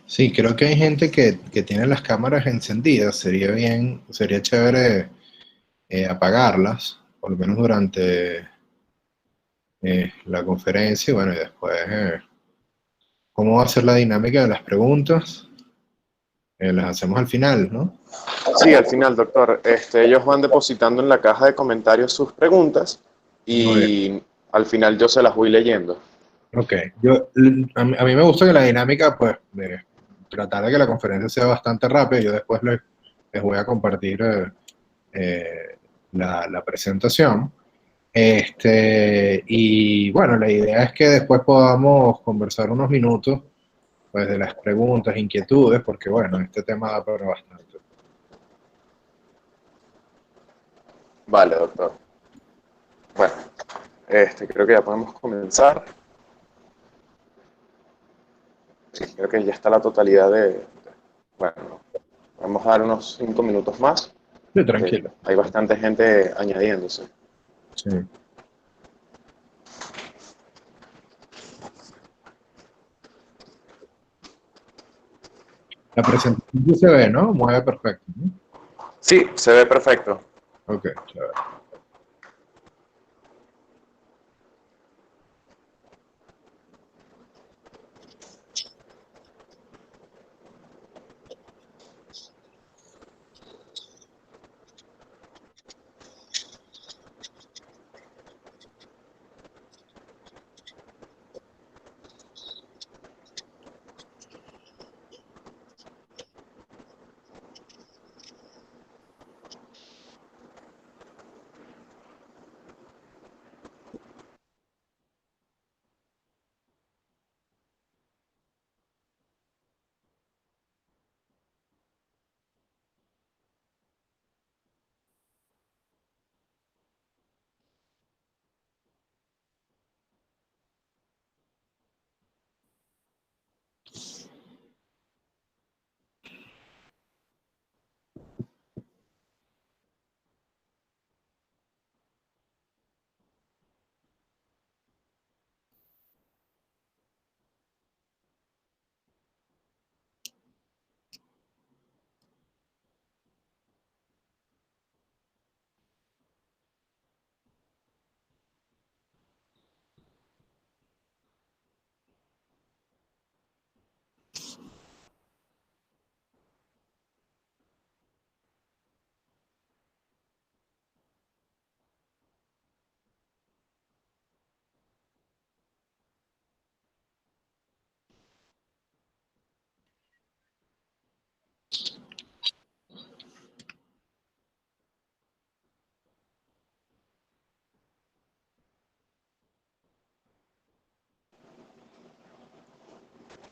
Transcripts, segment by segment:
Sí, creo que hay gente que tiene las cámaras encendidas. Sería chévere apagarlas, por lo menos durante la conferencia. Y bueno, y después, ¿cómo va a ser la dinámica de las preguntas? Las hacemos al final, ¿no? Sí, al final, doctor, ellos van depositando en la caja de comentarios sus preguntas Muy bien. y al final yo se las voy leyendo. Ok. A mí me gusta que la dinámica, pues, tratar de que la conferencia sea bastante rápida. Yo después les voy a compartir la presentación. Y bueno, la idea es que después podamos conversar unos minutos pues, de las preguntas, inquietudes, porque bueno, este tema da para bastante. Vale, doctor. Bueno, creo que ya podemos comenzar. Sí, creo que ya está la totalidad bueno, vamos a dar unos 5 minutos más, Sí, que tranquilo. hay bastante gente añadiéndose. Sí. La presentación sí se ve, ¿no? Mueve perfecto, ¿no? Sí, se ve perfecto. Ok, chévere.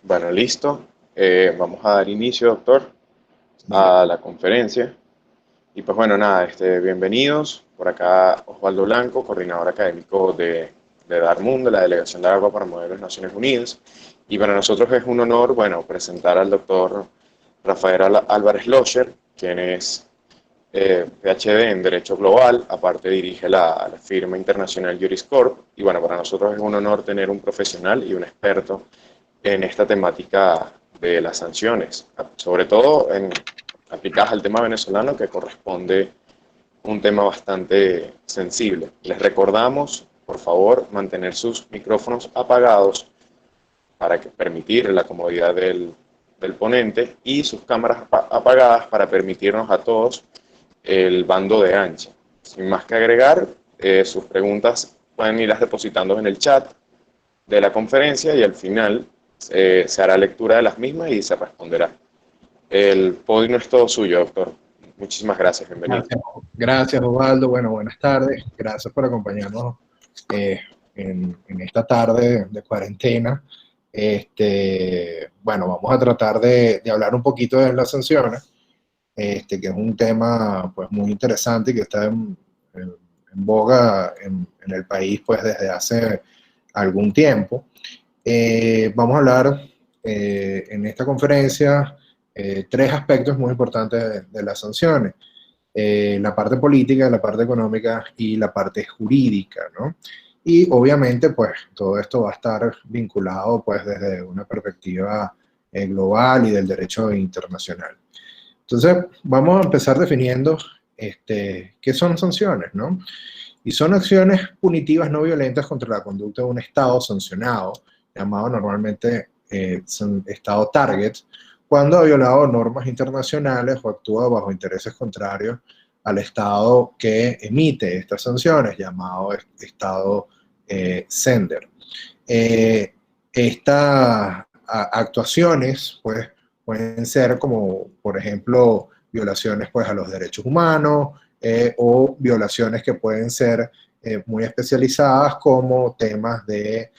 Bueno, listo. Vamos a dar inicio, doctor, Dale. a la conferencia. Y pues bueno, nada, bienvenidos. Por acá Osvaldo Blanco, coordinador académico de Darmundo, de la Delegación de Agua para Modelos Naciones Unidas. Y para nosotros es un honor, bueno, presentar al doctor Rafael Álvarez Locher, quien es PhD en Derecho Global, aparte dirige la firma internacional Juriscorp. Y bueno, para nosotros es un honor tener un profesional y un experto en esta temática de las sanciones, sobre todo aplicadas al tema venezolano, que corresponde un tema bastante sensible. Les recordamos, por favor, mantener sus micrófonos apagados para permitir la comodidad del ponente y sus cámaras apagadas para permitirnos a todos el bando de ancha. Sin más que agregar, sus preguntas pueden irlas depositando en el chat de la conferencia y al final se hará lectura de las mismas y se responderá. El podio es todo suyo, doctor. Muchísimas gracias, bienvenido. Gracias, gracias, Osvaldo. Bueno, buenas tardes. Gracias por acompañarnos eh, en esta tarde de cuarentena. Bueno, vamos a tratar de hablar un poquito de las sanciones, que es un tema pues, muy interesante y que está en boga en el país pues, desde hace algún tiempo. Vamos a hablar en esta conferencia tres aspectos muy importantes de las sanciones. La parte política, la parte económica y la parte jurídica, ¿no? Y obviamente, pues, todo esto va a estar vinculado, pues, desde una perspectiva global y del derecho internacional. Entonces, vamos a empezar definiendo qué son sanciones, ¿no? Y son acciones punitivas no violentas contra la conducta de un Estado sancionado, llamado normalmente Estado target, cuando ha violado normas internacionales o actúa bajo intereses contrarios al Estado que emite estas sanciones, llamado Estado sender. Estas actuaciones, pues, pueden ser como, por ejemplo, violaciones, pues, a los derechos humanos, o violaciones que pueden ser muy especializadas como temas de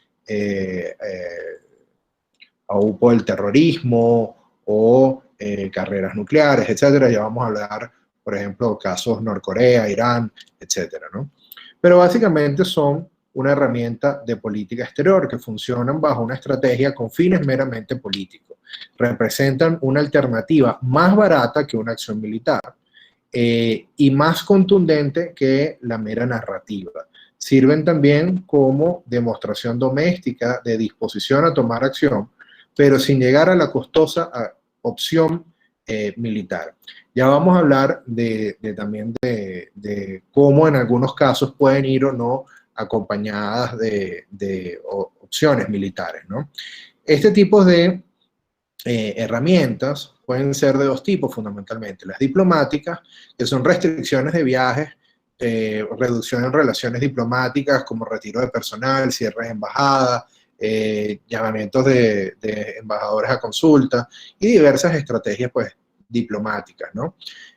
aupo del terrorismo o carreras nucleares, etcétera. Ya vamos a hablar, por ejemplo, casos Norcorea, Irán, etcétera, ¿no? Pero básicamente son una herramienta de política exterior que funcionan bajo una estrategia con fines meramente políticos. Representan una alternativa más barata que una acción militar y más contundente que la mera narrativa. Sirven también como demostración doméstica de disposición a tomar acción, pero sin llegar a la costosa opción militar. Ya vamos a hablar también de cómo en algunos casos pueden ir o no acompañadas de opciones militares, ¿no? Este tipo de herramientas pueden ser de dos tipos fundamentalmente. Las diplomáticas, que son restricciones de viajes, reducción en relaciones diplomáticas como retiro de personal, cierres de embajadas, llamamientos de embajadores a consulta y diversas estrategias pues, diplomáticas, ¿no?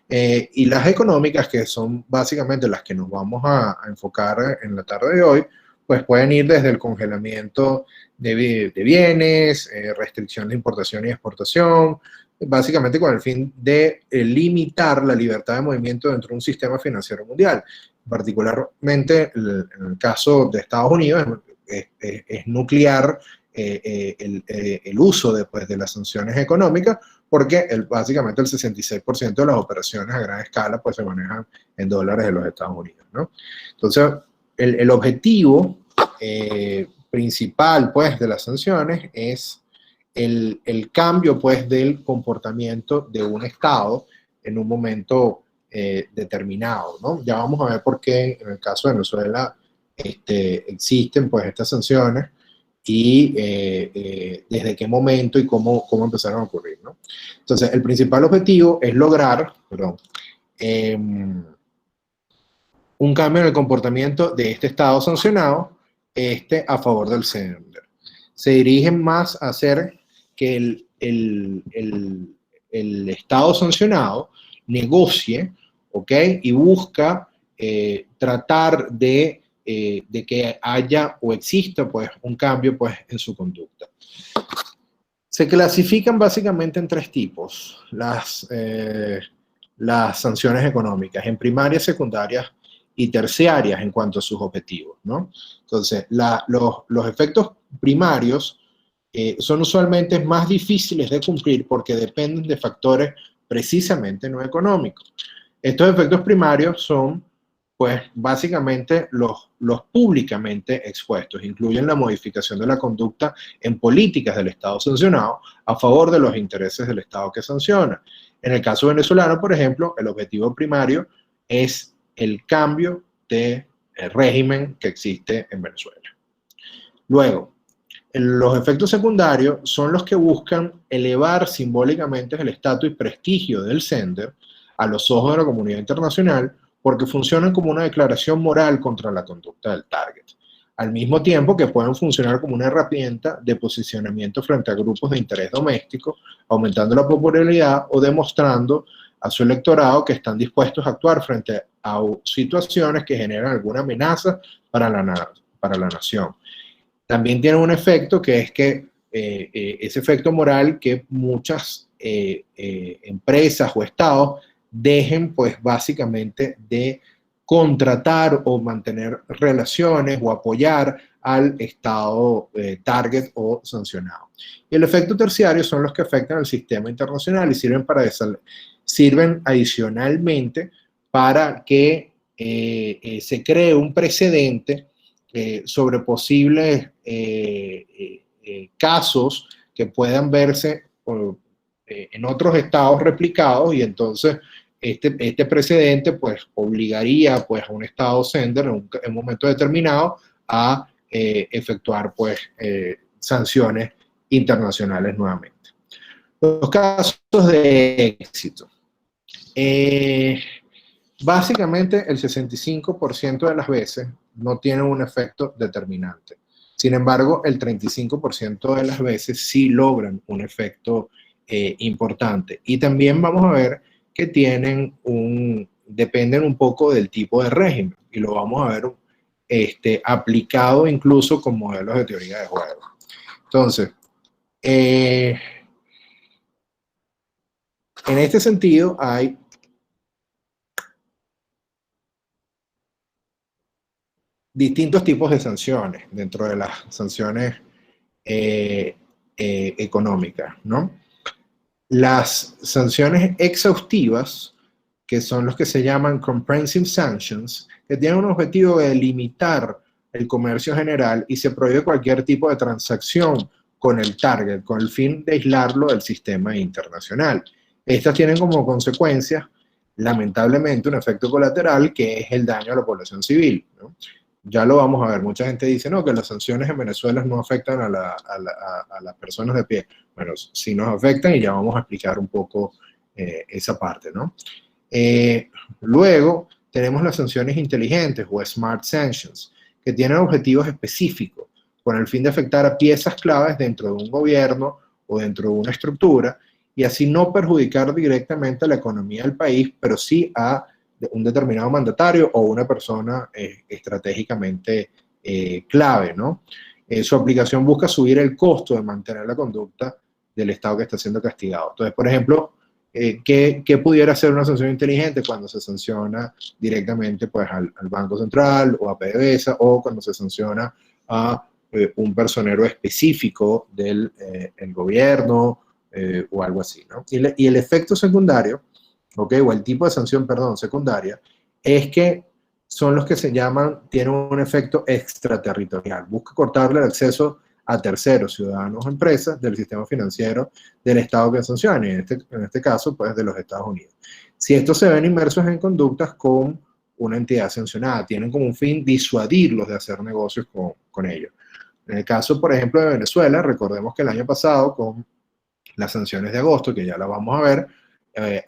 Y las económicas, que son básicamente las que nos vamos a enfocar en la tarde de hoy, pues pueden ir desde el congelamiento de bienes, restricción de importación y exportación, básicamente con el fin de limitar la libertad de movimiento dentro de un sistema financiero mundial. Particularmente en el caso de Estados Unidos es nuclear el uso después de las sanciones económicas, porque básicamente el 66% de las operaciones a gran escala pues, se manejan en dólares de los Estados Unidos, ¿no? Entonces, el objetivo principal pues, de las sanciones es el cambio pues, del comportamiento de un Estado en un momento determinado, ¿no? Ya vamos a ver por qué en el caso de Venezuela existen pues, estas sanciones y desde qué momento y cómo empezaron a ocurrir, ¿no? Entonces, el principal objetivo es lograr, un cambio en el comportamiento de este Estado sancionado a favor del sender. Se dirigen más a hacer que el Estado sancionado negocie, ¿ok? Y busca tratar de que haya o exista pues, un cambio pues, en su conducta. Se clasifican básicamente en tres tipos las sanciones económicas, en primarias, secundarias y terciarias en cuanto a sus objetivos, ¿no? Entonces, los efectos primarios son usualmente más difíciles de cumplir porque dependen de factores precisamente no económicos. Estos efectos primarios son, pues, básicamente los públicamente expuestos. Incluyen la modificación de la conducta en políticas del Estado sancionado a favor de los intereses del Estado que sanciona. En el caso venezolano, por ejemplo, el objetivo primario es el cambio de régimen que existe en Venezuela. Luego, los efectos secundarios son los que buscan elevar simbólicamente el estatus y prestigio del sender a los ojos de la comunidad internacional porque funcionan como una declaración moral contra la conducta del target, al mismo tiempo que pueden funcionar como una herramienta de posicionamiento frente a grupos de interés doméstico, aumentando la popularidad o demostrando a su electorado que están dispuestos a actuar frente a situaciones que generan alguna amenaza para la nación. También tiene un efecto que es que ese efecto moral que muchas empresas o estados dejen pues básicamente de contratar o mantener relaciones o apoyar al estado target o sancionado. Y el efecto terciario son los que afectan al sistema internacional y sirven adicionalmente para que se cree un precedente sobre posibles casos que puedan verse en otros estados replicados, y entonces este precedente pues obligaría pues a un estado sender en un momento determinado a efectuar pues sanciones internacionales nuevamente. Los casos de éxito. Básicamente el 65% de las veces no tienen un efecto determinante. Sin embargo, el 35% de las veces sí logran un efecto importante. Y también vamos a ver que dependen un poco del tipo de régimen. Y lo vamos a ver aplicado incluso con modelos de teoría de juego. Entonces, en este sentido hay distintos tipos de sanciones dentro de las sanciones económicas, ¿no? Las sanciones exhaustivas, que son los que se llaman comprehensive sanctions, que tienen un objetivo de limitar el comercio general y se prohíbe cualquier tipo de transacción con el target, con el fin de aislarlo del sistema internacional. Estas tienen como consecuencia, lamentablemente, un efecto colateral que es el daño a la población civil, ¿no? Ya lo vamos a ver. Mucha gente dice, no, que las sanciones en Venezuela no afectan a las personas de pie. Bueno, sí nos afectan y ya vamos a explicar un poco esa parte, ¿no? Luego tenemos las sanciones inteligentes o smart sanctions, que tienen objetivos específicos con el fin de afectar a piezas claves dentro de un gobierno o dentro de una estructura y así no perjudicar directamente a la economía del país, pero sí a un determinado mandatario o una persona estratégicamente clave, ¿no? Su aplicación busca subir el costo de mantener la conducta del Estado que está siendo castigado. Entonces, por ejemplo, ¿qué pudiera ser una sanción inteligente cuando se sanciona directamente pues, al Banco Central o a PDVSA, o cuando se sanciona a un personero específico del el gobierno o algo así, ¿no? Y el efecto secundario, ¿okay? O el tipo de sanción, perdón, secundaria, es que son los que se llaman, tienen un efecto extraterritorial. Busca cortarle el acceso a terceros, ciudadanos o empresas del sistema financiero del Estado que sancione, en este caso, pues de los Estados Unidos. Si estos se ven inmersos en conductas con una entidad sancionada, tienen como un fin disuadirlos de hacer negocios con ellos. En el caso, por ejemplo, de Venezuela, recordemos que el año pasado, con las sanciones de agosto, que ya la vamos a ver,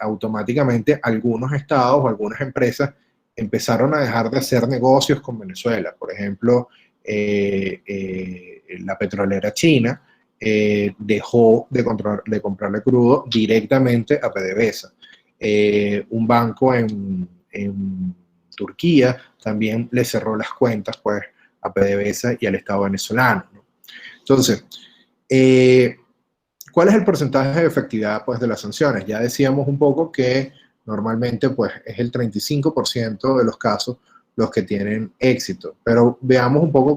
automáticamente algunos estados o algunas empresas empezaron a dejar de hacer negocios con Venezuela. Por ejemplo, la petrolera china dejó de comprarle crudo directamente a PDVSA. Un banco en Turquía también le cerró las cuentas pues, a PDVSA y al Estado venezolano, ¿no? Entonces, ¿cuál es el porcentaje de efectividad pues, de las sanciones? Ya decíamos un poco que normalmente pues, es el 35% de los casos los que tienen éxito, pero veamos un poco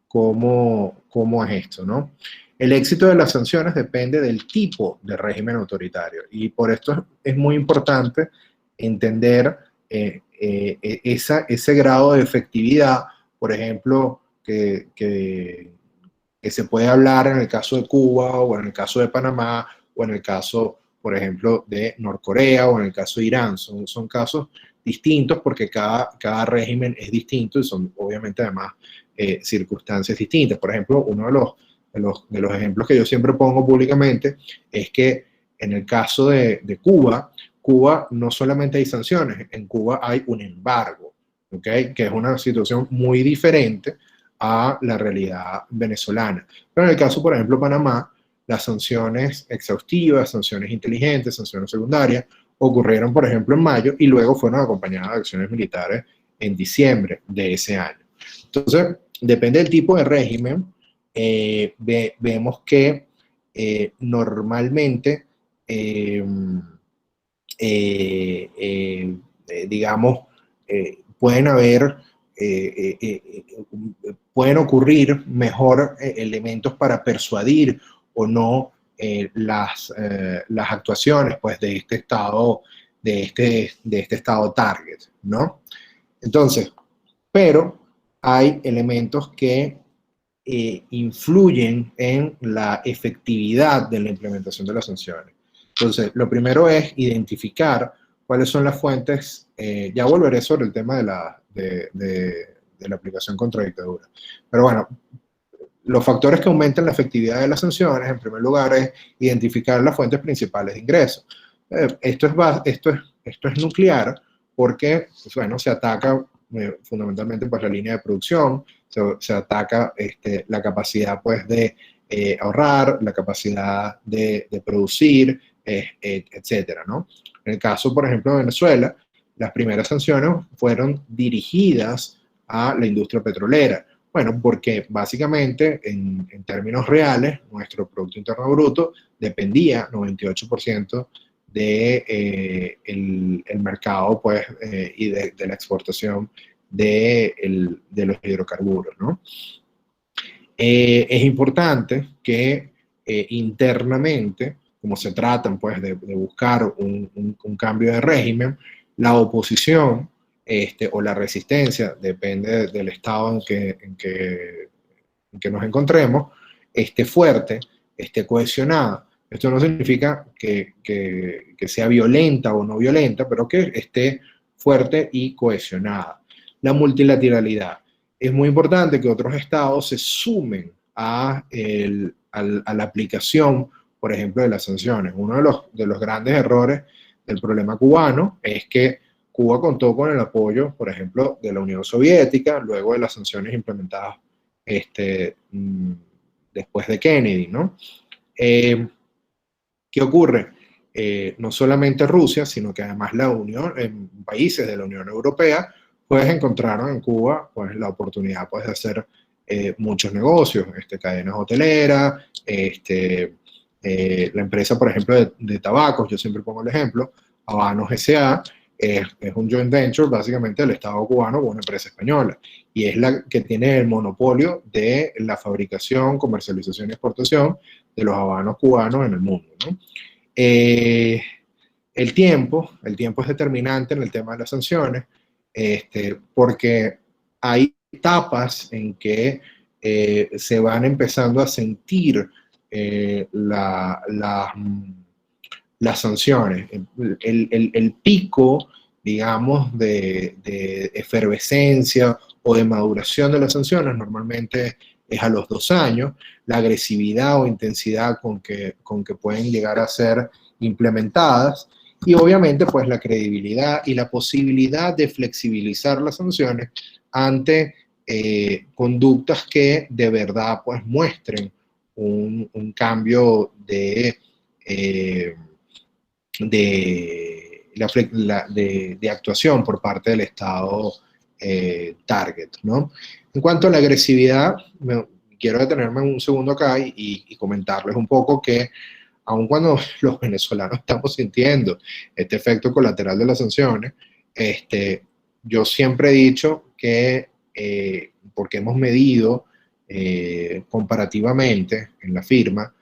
cómo es esto, ¿no? El éxito de las sanciones depende del tipo de régimen autoritario y por esto es muy importante entender ese grado de efectividad, por ejemplo, que se puede hablar en el caso de Cuba o en el caso de Panamá o en el caso, por ejemplo, de Norcorea o en el caso de Irán. Son casos distintos porque cada régimen es distinto y son obviamente además circunstancias distintas. Por ejemplo, uno de los ejemplos que yo siempre pongo públicamente es que en el caso de Cuba, Cuba no solamente hay sanciones, en Cuba hay un embargo, ¿okay? Que es una situación muy diferente a la realidad venezolana. Pero en el caso, por ejemplo, Panamá, las sanciones exhaustivas, sanciones inteligentes, sanciones secundarias, ocurrieron, por ejemplo, en mayo y luego fueron acompañadas de acciones militares en diciembre de ese año. Entonces, depende del tipo de régimen, vemos que normalmente, digamos, pueden haber pueden ocurrir mejor elementos para persuadir o no las actuaciones pues, de este estado, de este estado target, ¿no? Entonces, pero hay elementos que influyen en la efectividad de la implementación de las sanciones. Entonces, lo primero es identificar cuáles son las fuentes. Ya volveré sobre el tema de la aplicación contra dictadura. Pero bueno, los factores que aumentan la efectividad de las sanciones, en primer lugar, es identificar las fuentes principales de ingresos. Esto es nuclear porque, pues, bueno, se ataca fundamentalmente pues, la línea de producción, se ataca la capacidad pues, de ahorrar, la capacidad de producir, etcétera, ¿no? En el caso, por ejemplo, de Venezuela, las primeras sanciones fueron dirigidas a la industria petrolera. Bueno, porque básicamente en términos reales, nuestro Producto Interno Bruto dependía 98% de el mercado pues, y de la exportación de los hidrocarburos, ¿no? Es importante que internamente, como se tratan pues, de buscar un cambio de régimen, la oposición o la resistencia, depende del estado en que nos encontremos, esté fuerte, esté cohesionada. Esto no significa que sea violenta o no violenta, pero que esté fuerte y cohesionada. La multilateralidad. Es muy importante que otros estados se sumen a la aplicación, por ejemplo, de las sanciones. Uno de los grandes errores del problema cubano es que Cuba contó con el apoyo, por ejemplo, de la Unión Soviética, luego de las sanciones implementadas después de Kennedy, ¿no? ¿Qué ocurre? No solamente Rusia, sino que además la Unión, países de la Unión Europea, pues encontraron en Cuba pues, la oportunidad pues, de hacer muchos negocios, cadenas hoteleras, la empresa, por ejemplo, de tabacos, yo siempre pongo el ejemplo, Habanos S.A., es un joint venture básicamente del Estado cubano con una empresa española y es la que tiene el monopolio de la fabricación, comercialización y exportación de los habanos cubanos en el mundo, ¿no? El tiempo es determinante en el tema de las sanciones, porque hay etapas en que se van empezando a sentir las sanciones. El pico, digamos, de efervescencia o de maduración de las sanciones normalmente es a los 2 años. La agresividad o intensidad con que pueden llegar a ser implementadas y obviamente pues la credibilidad y la posibilidad de flexibilizar las sanciones ante conductas que de verdad pues muestren un cambio de actuación por parte del Estado target, ¿no? En cuanto a la agresividad, quiero detenerme un segundo acá y comentarles un poco que aun cuando los venezolanos estamos sintiendo este efecto colateral de las sanciones, yo siempre he dicho que, porque hemos medido comparativamente en la firma,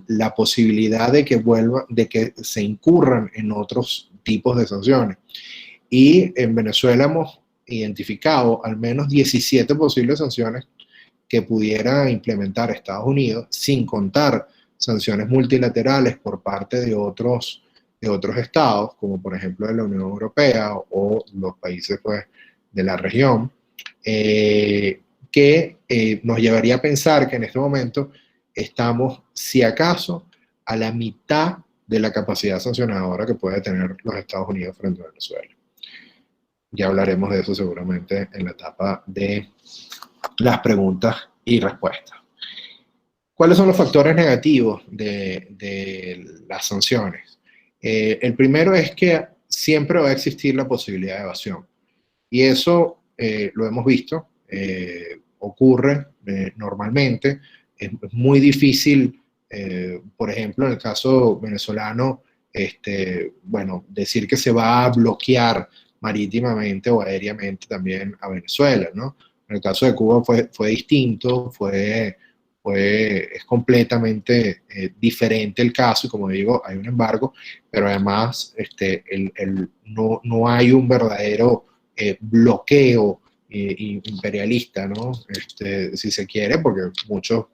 la posibilidad de que se incurran en otros tipos de sanciones. Y en Venezuela hemos identificado al menos 17 posibles sanciones que pudiera implementar Estados Unidos, sin contar sanciones multilaterales por parte de otros estados, como por ejemplo de la Unión Europea o los países pues, de la región, que nos llevaría a pensar que en este momento estamos, si acaso, a la mitad de la capacidad sancionadora que puede tener los Estados Unidos frente a Venezuela. Ya hablaremos de eso seguramente en la etapa de las preguntas y respuestas. ¿Cuáles son los factores negativos de las sanciones? El primero es que siempre va a existir la posibilidad de evasión. Y eso lo hemos visto, ocurre normalmente. Es muy difícil, por ejemplo, en el caso venezolano, bueno, decir que se va a bloquear marítimamente o aéreamente también a Venezuela, ¿no? En el caso de Cuba fue distinto, es completamente diferente el caso y como digo, hay un embargo, pero además no hay un verdadero bloqueo imperialista, ¿no? Si se quiere, porque muchos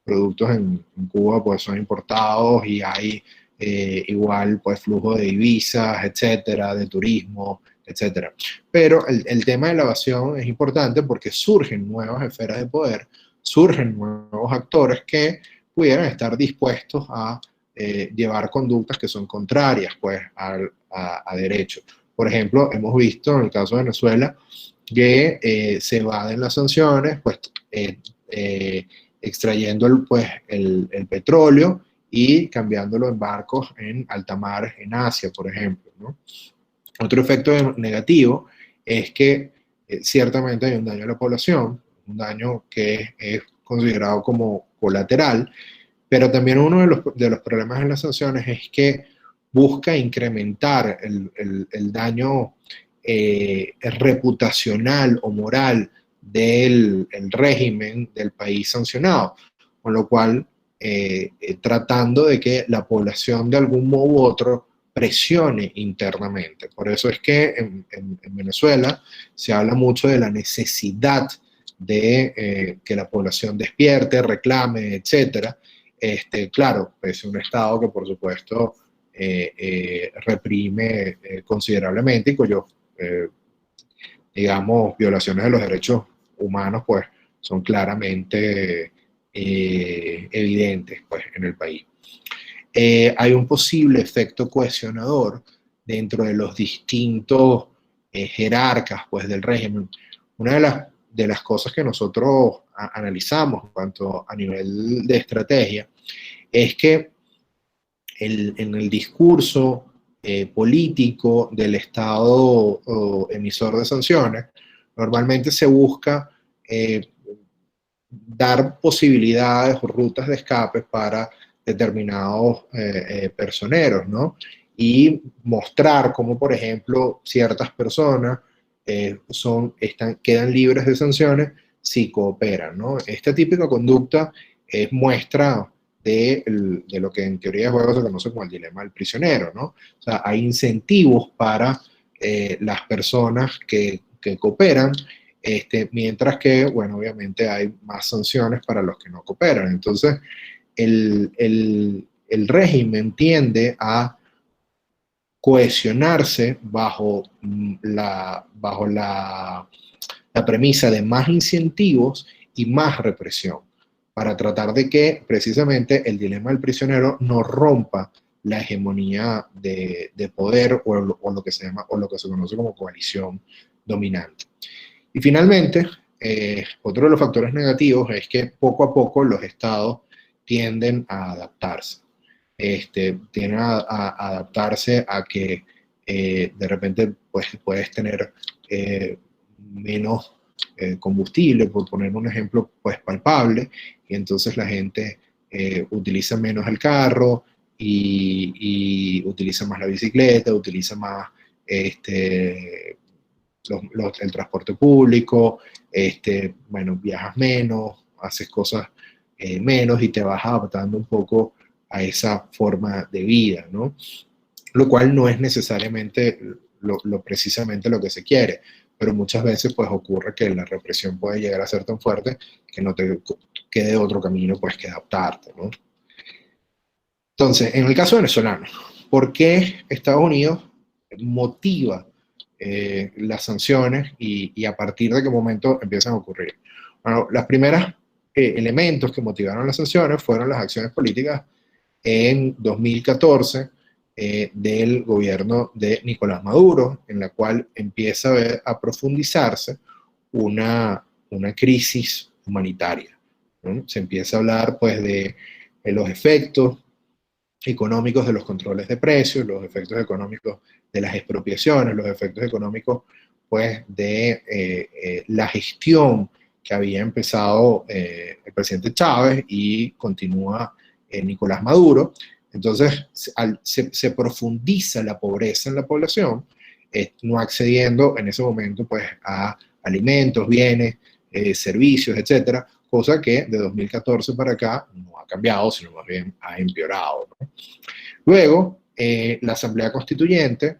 productos en Cuba pues son importados y hay igual pues flujo de divisas, etcétera, de turismo, etcétera. Pero el tema de la evasión es importante porque surgen nuevas esferas de poder, surgen nuevos actores que pudieran estar dispuestos a llevar conductas que son contrarias pues a derecho. Por ejemplo, hemos visto en el caso de Venezuela que se evaden las sanciones, pues extrayendo el petróleo y cambiándolo en barcos en alta mar en Asia, por ejemplo, ¿no? Otro efecto negativo es que ciertamente hay un daño a la población, un daño que es considerado como colateral, pero también uno de los problemas en las sanciones es que busca incrementar el daño reputacional o moral del el régimen del país sancionado, con lo cual tratando de que la población de algún modo u otro presione internamente. Por eso es que en Venezuela se habla mucho de la necesidad de que la población despierte, reclame, etcétera. Claro, es un Estado que por supuesto reprime considerablemente y cuyo, digamos, violaciones de los derechos humanos pues son claramente evidentes pues, en el país. Hay un posible efecto cohesionador dentro de los distintos jerarcas pues, del régimen. Una de las cosas que nosotros analizamos en cuanto a nivel de estrategia es que en el discurso político del Estado emisor de sanciones, normalmente se busca dar posibilidades o rutas de escape para determinados personeros, ¿no? Y mostrar cómo, por ejemplo, ciertas personas quedan libres de sanciones si cooperan, ¿no? Esta típica conducta es muestra de lo que en teoría de juego se conoce como el dilema del prisionero, ¿no? O sea, hay incentivos para las personas que cooperan, mientras que, bueno, obviamente hay más sanciones para los que no cooperan. Entonces, el régimen tiende a cohesionarse bajo la premisa de más incentivos y más represión, para tratar de que precisamente el dilema del prisionero no rompa la hegemonía de poder o lo que se llama, o lo que se conoce como coalición dominante. Y finalmente, otro de los factores negativos es que poco a poco los estados tienden a adaptarse. Tienden a adaptarse a que de repente pues, puedes tener menos combustible, por poner un ejemplo pues, palpable, y entonces la gente utiliza menos el carro y utiliza más la bicicleta, utiliza más el transporte público, bueno, viajas menos, haces cosas menos y te vas adaptando un poco a esa forma de vida, ¿no? Lo cual no es necesariamente precisamente lo que se quiere, pero muchas veces pues ocurre que la represión puede llegar a ser tan fuerte que no te quede otro camino pues que adaptarte, ¿no? Entonces, en el caso venezolano, ¿por qué Estados Unidos motiva las sanciones y a partir de qué momento empiezan a ocurrir? Bueno, las primeras elementos que motivaron las sanciones fueron las acciones políticas en 2014 del gobierno de Nicolás Maduro, en la cual empieza a profundizarse una crisis humanitaria, ¿no? Se empieza a hablar pues de los efectos económicos de los controles de precios, los efectos económicos de las expropiaciones, los efectos económicos pues de la gestión que había empezado el presidente Chávez y continúa Nicolás Maduro. Entonces se profundiza la pobreza en la población, no accediendo en ese momento pues a alimentos, bienes, servicios, etcétera, cosa que de 2014 para acá no ha cambiado, sino más bien ha empeorado, ¿no? Luego, la Asamblea Constituyente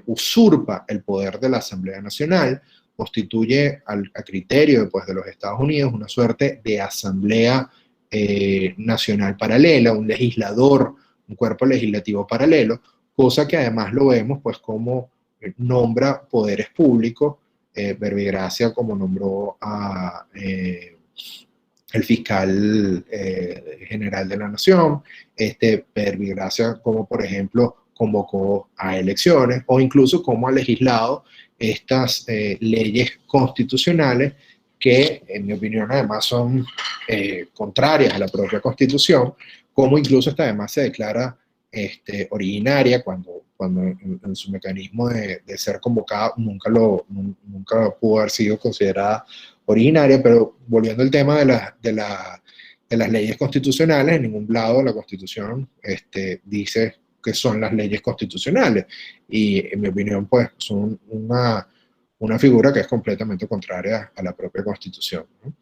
usurpa el poder de la Asamblea Nacional constituye a criterio pues, de los Estados Unidos una suerte de asamblea nacional paralela, un legislador, un cuerpo legislativo paralelo, cosa que además lo vemos pues como nombra poderes públicos, Verbigracia como nombró a el fiscal general de la nación, Verbigracia como por ejemplo convocó a elecciones o incluso como ha legislado estas leyes constitucionales que en mi opinión además son contrarias a la propia Constitución, como incluso esta además se declara originaria cuando en su mecanismo de ser convocada nunca pudo haber sido considerada originaria, pero volviendo al tema de las leyes constitucionales, en ningún lado de la Constitución dice que son las leyes constitucionales, y en mi opinión pues son una figura que es completamente contraria a la propia Constitución, ¿no?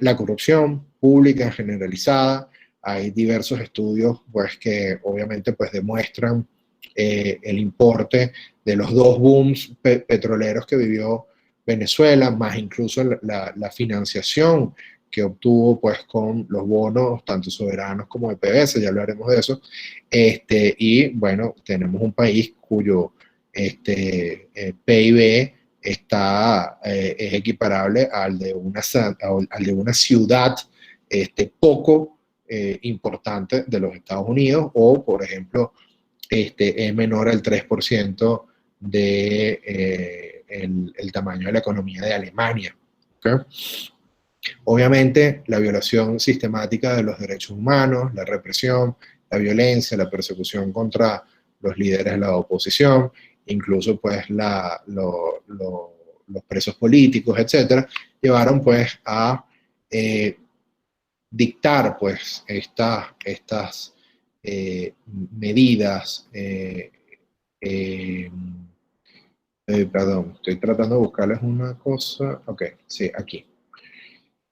La corrupción pública generalizada, hay diversos estudios pues, que obviamente pues, demuestran el importe de los dos booms petroleros que vivió Venezuela, más incluso la financiación que obtuvo pues, con los bonos, tanto soberanos como de PBS, ya hablaremos de eso. Y bueno, tenemos un país cuyo PIB es equiparable al de una ciudad poco importante de los Estados Unidos, o por ejemplo es menor al 3% de el tamaño de la economía de Alemania. ¿Okay? Obviamente la violación sistemática de los derechos humanos, la represión, la violencia, la persecución contra los líderes de la oposición, incluso pues los presos políticos, etcétera, llevaron pues a dictar pues estas medidas, perdón, estoy tratando de buscarles una cosa, ok, sí, aquí.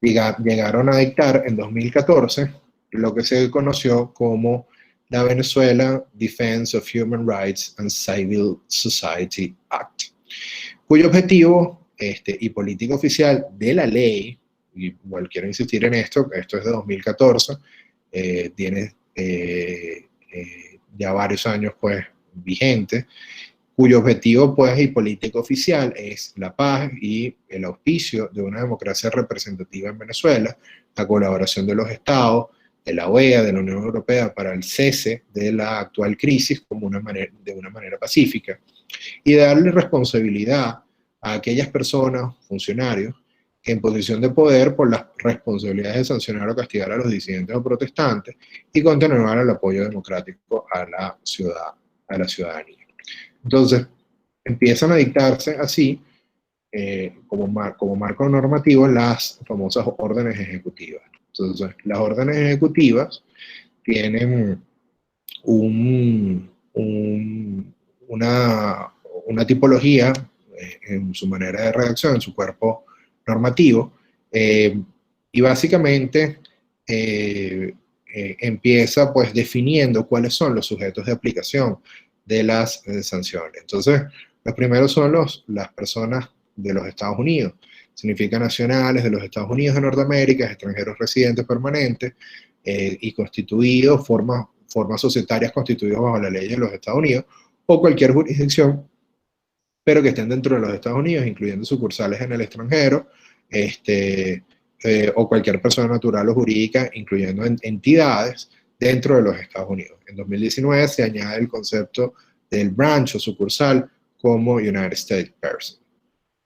Llegaron a dictar en 2014 lo que se conoció como la Venezuela Defense of Human Rights and Civil Society Act, cuyo objetivo y política oficial de la ley, y igual quiero insistir en esto es de 2014, tiene ya varios años pues vigente, cuyo objetivo pues y política oficial es la paz y el auspicio de una democracia representativa en Venezuela, la colaboración de los estados, de la OEA, de la Unión Europea para el cese de la actual crisis de una manera pacífica, y darle responsabilidad a aquellas personas, funcionarios, en posición de poder por las responsabilidades de sancionar o castigar a los disidentes o protestantes y continuar el apoyo democrático a la ciudadanía. Entonces, empiezan a dictarse así, como marco normativo, las famosas órdenes ejecutivas. Entonces, las órdenes ejecutivas tienen una tipología en su manera de redacción, en su cuerpo normativo, y básicamente empieza pues definiendo cuáles son los sujetos de aplicación de las sanciones. Entonces, los primeros son las personas de los Estados Unidos, significa nacionales de los Estados Unidos de Norteamérica, extranjeros residentes permanentes y constituidos, formas societarias constituidas bajo la ley de los Estados Unidos, o cualquier jurisdicción, pero que estén dentro de los Estados Unidos, incluyendo sucursales en el extranjero, o cualquier persona natural o jurídica, incluyendo entidades dentro de los Estados Unidos. En 2019 se añade el concepto del branch o sucursal como United States Person.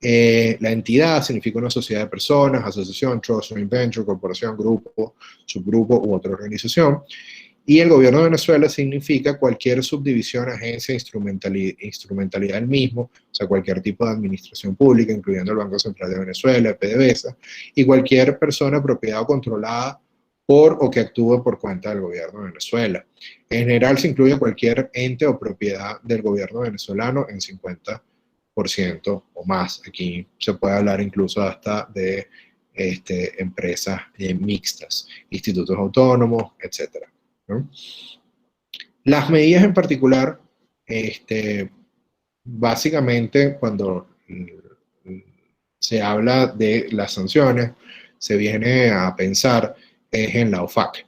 La entidad significa una sociedad de personas, asociación, trust, joint venture, corporación, grupo, subgrupo u otra organización. Y el gobierno de Venezuela significa cualquier subdivisión, agencia, instrumentalidad del mismo, o sea, cualquier tipo de administración pública, incluyendo el Banco Central de Venezuela, PDVSA, y cualquier persona propiedad o controlada por o que actúe por cuenta del gobierno de Venezuela. En general se incluye cualquier ente o propiedad del gobierno venezolano en 50% o más. Aquí se puede hablar incluso hasta de empresas mixtas, institutos autónomos, etcétera, ¿no? Las medidas en particular, básicamente cuando se habla de las sanciones, se viene a pensar es en la OFAC.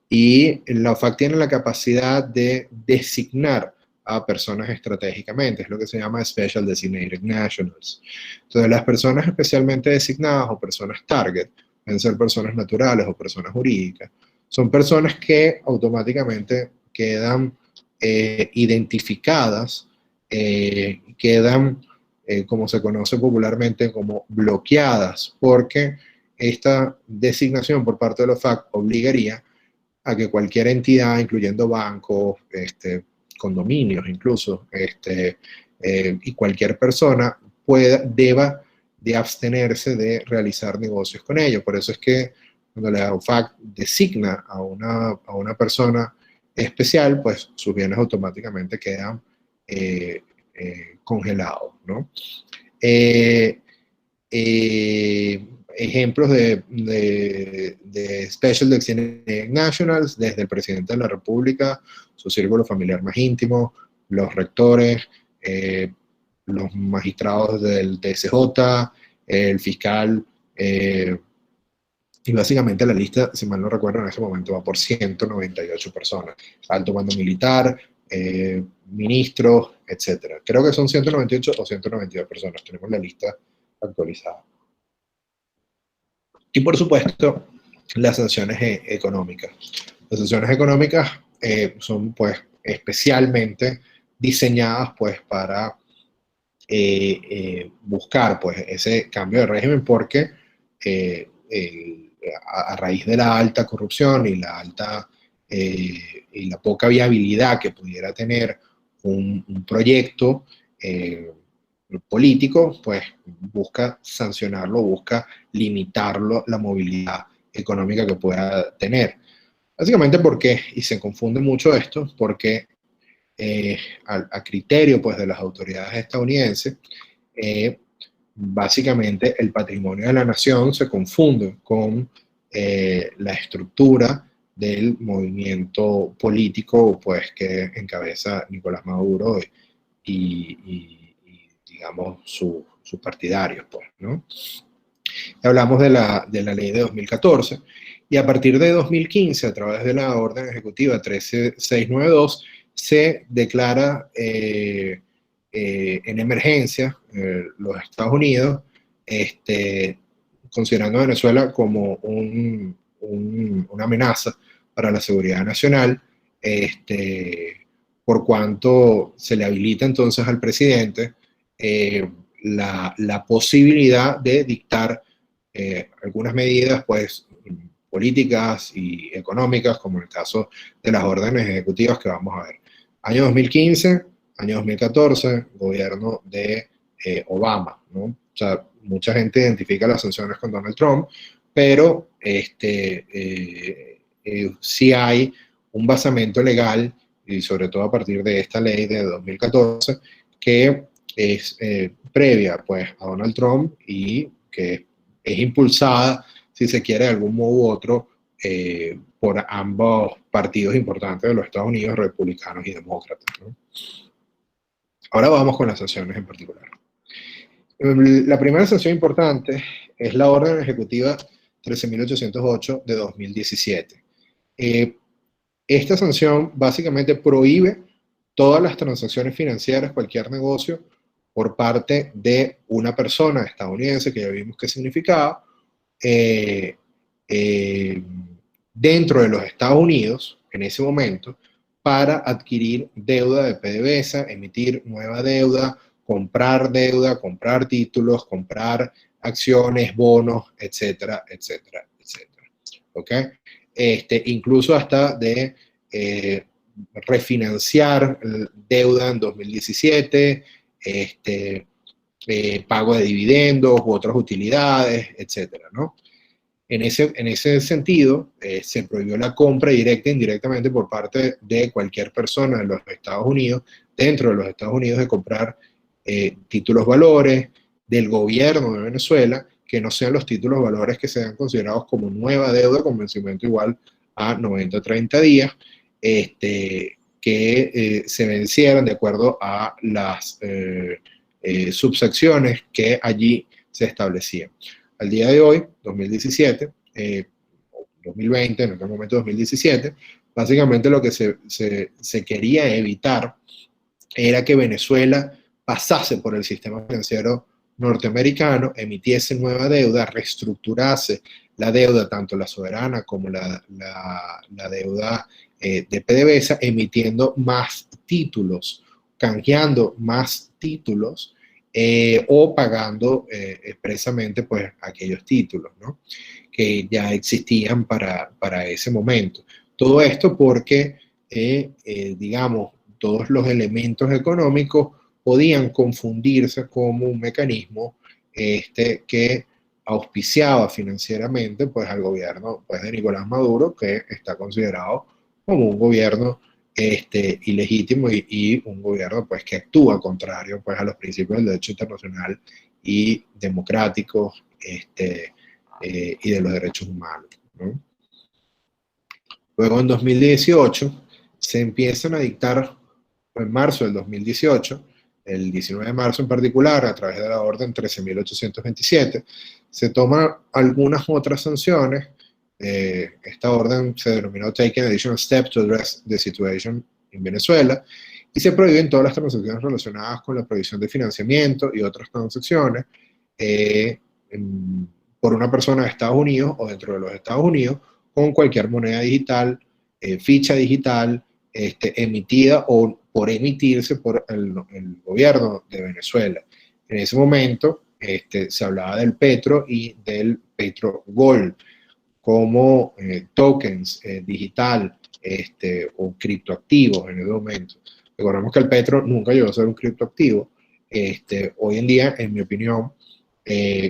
Y la OFAC tiene la capacidad de designar a personas estratégicamente, es lo que se llama Special Designated Nationals. Entonces, las personas especialmente designadas o personas target, pueden ser personas naturales o personas jurídicas, son personas que automáticamente quedan identificadas, quedan, como se conoce popularmente, como bloqueadas, porque esta designación por parte de la OFAC obligaría a que cualquier entidad, incluyendo bancos, condominios incluso, y cualquier persona deba de abstenerse de realizar negocios con ellos. Por eso es que cuando la OFAC designa a una persona especial, pues sus bienes automáticamente quedan congelados, ¿no? Eh, ejemplos de Special Designated Nationals, desde el presidente de la República, su círculo familiar más íntimo, los rectores, los magistrados del TSJ, el fiscal, y básicamente la lista, si mal no recuerdo, en ese momento va por 198 personas. Alto mando militar, ministros, etc. Creo que son 198 o 192 personas. Tenemos la lista actualizada. Y por supuesto, las sanciones económicas. Las sanciones económicas son pues especialmente diseñadas pues para buscar pues ese cambio de régimen porque a raíz de la alta corrupción y y la poca viabilidad que pudiera tener un proyecto político, pues busca sancionarlo, busca limitarlo, la movilidad económica que pueda tener. Básicamente porque, y se confunde mucho esto, porque a criterio pues, de las autoridades estadounidenses, básicamente el patrimonio de la nación se confunde con la estructura del movimiento político pues, que encabeza Nicolás Maduro y digamos, sus partidarios. Pues, ¿no? Hablamos de la ley de 2014 y a partir de 2015, a través de la orden ejecutiva 13692, se declara en emergencia los Estados Unidos, considerando a Venezuela como una amenaza para la seguridad nacional, por cuanto se le habilita entonces al presidente la posibilidad de dictar algunas medidas pues, políticas y económicas, como en el caso de las órdenes ejecutivas que vamos a ver. Año 2015, año 2014, gobierno de Obama, ¿no? O sea, mucha gente identifica las sanciones con Donald Trump, pero sí hay un basamento legal, y sobre todo a partir de esta ley de 2014, que es previa pues, a Donald Trump y que es impulsada, si se quiere, de algún modo u otro, por ambos partidos importantes de los Estados Unidos, republicanos y demócratas, ¿no? Ahora vamos con las sanciones en particular. La primera sanción importante es la orden ejecutiva 13.808 de 2017. Esta sanción básicamente prohíbe todas las transacciones financieras, cualquier negocio, por parte de una persona estadounidense, que ya vimos qué significaba, dentro de los Estados Unidos, en ese momento, para adquirir deuda de PDVSA, emitir nueva deuda, comprar títulos, comprar acciones, bonos, etcétera, etcétera, etcétera. ¿Ok? Incluso hasta de refinanciar deuda en 2017, pago de dividendos u otras utilidades, etcétera, ¿no? En ese sentido, se prohibió la compra directa e indirectamente por parte de cualquier persona de los Estados Unidos, dentro de los Estados Unidos, de comprar títulos valores del gobierno de Venezuela, que no sean los títulos valores que sean considerados como nueva deuda con vencimiento igual a 90-30 días, que se vencieran de acuerdo a las subsecciones que allí se establecían. Al día de hoy, 2017, 2020, en aquel momento 2017, básicamente lo que se quería evitar era que Venezuela pasase por el sistema financiero norteamericano, emitiese nueva deuda, reestructurase la deuda, tanto la soberana como la deuda de PDVSA, emitiendo más títulos, canjeando más títulos o pagando expresamente pues, aquellos títulos, ¿no? Que ya existían para ese momento. Todo esto porque, digamos, todos los elementos económicos podían confundirse como un mecanismo que auspiciaba financieramente pues, al gobierno pues, de Nicolás Maduro, que está considerado como un gobierno ilegítimo y un gobierno pues, que actúa contrario pues, a los principios del derecho internacional y democráticos y de los derechos humanos, ¿no? Luego en 2018 se empiezan a dictar, en marzo del 2018, el 19 de marzo en particular, a través de la orden 13.827, se toman algunas otras sanciones. Esta orden se denominó Taking Additional Steps to Address the Situation in Venezuela, y se prohíben todas las transacciones relacionadas con la provisión de financiamiento y otras transacciones por una persona de Estados Unidos o dentro de los Estados Unidos con cualquier moneda digital, ficha digital, emitida o por emitirse por el gobierno de Venezuela. En ese momento se hablaba del Petro y del Petro Gold como tokens digital o criptoactivos en ese momento. Recordemos que el Petro nunca llegó a ser un criptoactivo. Hoy en día, en mi opinión,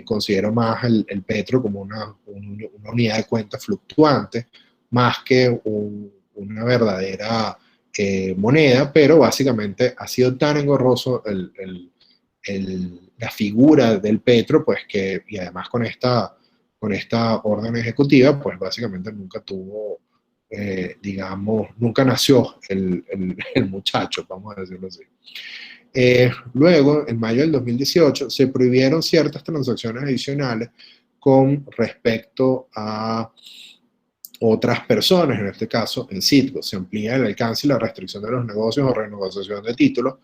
considero más el Petro como una unidad de cuenta fluctuante, más que una verdadera moneda, pero básicamente ha sido tan engorroso la figura del Petro, pues que, y además con esta orden ejecutiva, pues básicamente nunca tuvo, digamos, nunca nació el muchacho, vamos a decirlo así. Luego, en mayo del 2018, se prohibieron ciertas transacciones adicionales con respecto a otras personas, en este caso en Citgo. Se amplía el alcance y la restricción de los negocios o renegociación de títulos,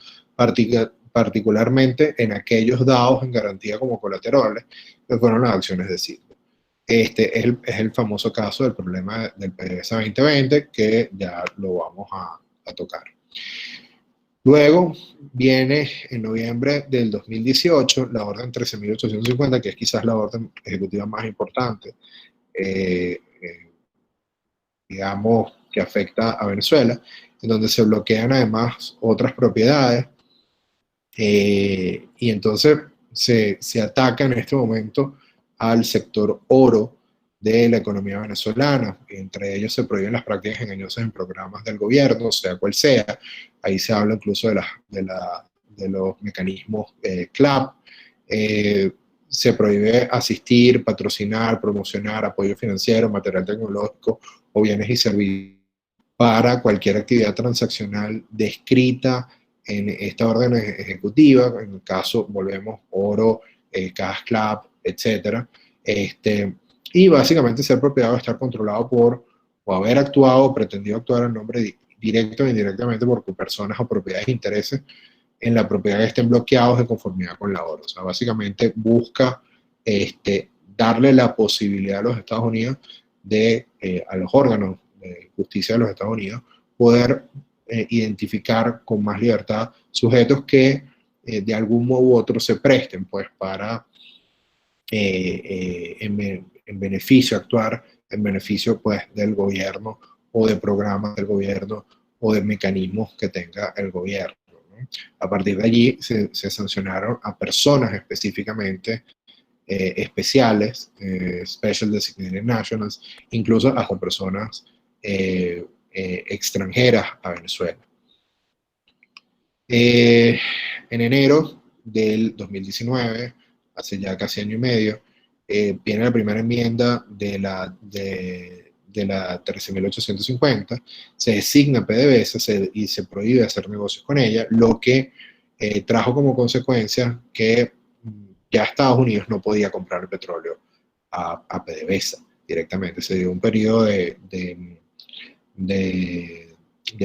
particularmente en aquellos dados en garantía como colaterales, que fueron las acciones de Citgo. Este es el famoso caso del problema del PDVSA 2020, que ya lo vamos a tocar. Luego viene en noviembre del 2018 la orden 13.850, que es quizás la orden ejecutiva más importante, digamos, que afecta a Venezuela, en donde se bloquean además otras propiedades, y entonces se ataca en este momento al sector oro de la economía venezolana. Entre ellos se prohíben las prácticas engañosas en programas del gobierno, sea cual sea. Ahí se habla incluso de los mecanismos CLAP. Se prohíbe asistir, patrocinar, promocionar, apoyo financiero, material tecnológico o bienes y servicios para cualquier actividad transaccional descrita en esta orden ejecutiva. En el caso, volvemos, oro, cajas CLAP, etc. Y básicamente ser propiedad o estar controlado por, o haber actuado o pretendido actuar en nombre directo o indirectamente por personas o propiedades e intereses en la propiedad que estén bloqueados de conformidad con la oro. O sea, básicamente busca darle la posibilidad a los Estados Unidos a los órganos de justicia de los Estados Unidos, poder identificar con más libertad sujetos que de algún modo u otro se presten pues para en beneficio, actuar en beneficio pues del gobierno o de programas del gobierno o de mecanismos que tenga el gobierno, ¿no? A partir de allí se sancionaron a personas específicamente especiales, Special Designated Nationals, incluso hasta personas extranjeras a Venezuela. En enero del 2019, hace ya casi año y medio, viene la primera enmienda de la 13.850, se designa PDVSA y se prohíbe hacer negocios con ella, lo que trajo como consecuencia que ya Estados Unidos no podía comprar el petróleo a PDVSA directamente. Se dio un periodo de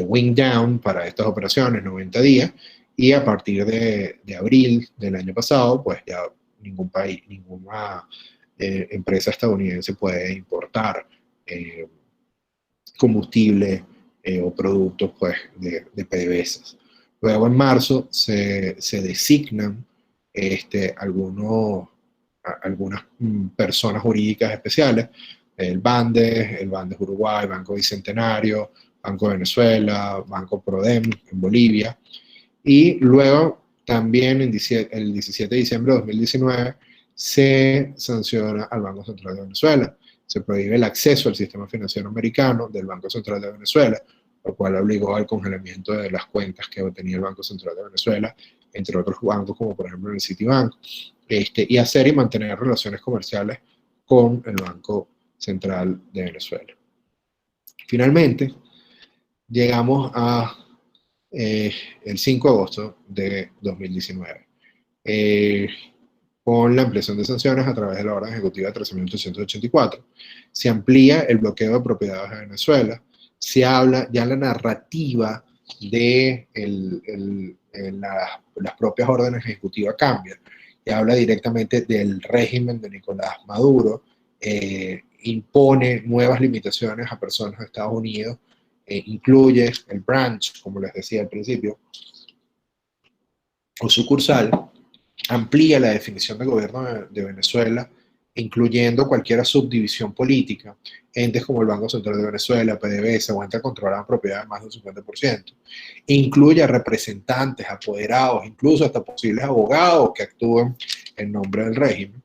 wind down para estas operaciones, 90 días, y a partir de abril del año pasado, pues ya ningún país, ninguna empresa estadounidense puede importar combustible o productos pues, de PDVSA. Luego en marzo se designan algunas personas jurídicas especiales, el Bandes Uruguay, Banco Bicentenario, Banco de Venezuela, Banco Prodem en Bolivia, y luego también el 17 de diciembre de 2019 se sanciona al Banco Central de Venezuela. Se prohíbe el acceso al sistema financiero americano del Banco Central de Venezuela, lo cual obligó al congelamiento de las cuentas que tenía el Banco Central de Venezuela, entre otros bancos como por ejemplo el Citibank, y hacer y mantener relaciones comerciales con el Banco Central de Venezuela. Finalmente, llegamos a el 5 de agosto de 2019, con la ampliación de sanciones a través de la orden ejecutiva 13.884. Se amplía el bloqueo de propiedades de Venezuela, se habla ya la narrativa de las propias órdenes ejecutivas cambia, y habla directamente del régimen de Nicolás Maduro, impone nuevas limitaciones a personas de Estados Unidos, incluye el branch, como les decía al principio, o sucursal, amplía la definición de gobierno de Venezuela, incluyendo cualquier subdivisión política, entes como el Banco Central de Venezuela, PDVSA, o entes controladas propiedad de más del 50%. Incluye a representantes, apoderados, incluso hasta posibles abogados que actúen en nombre del régimen.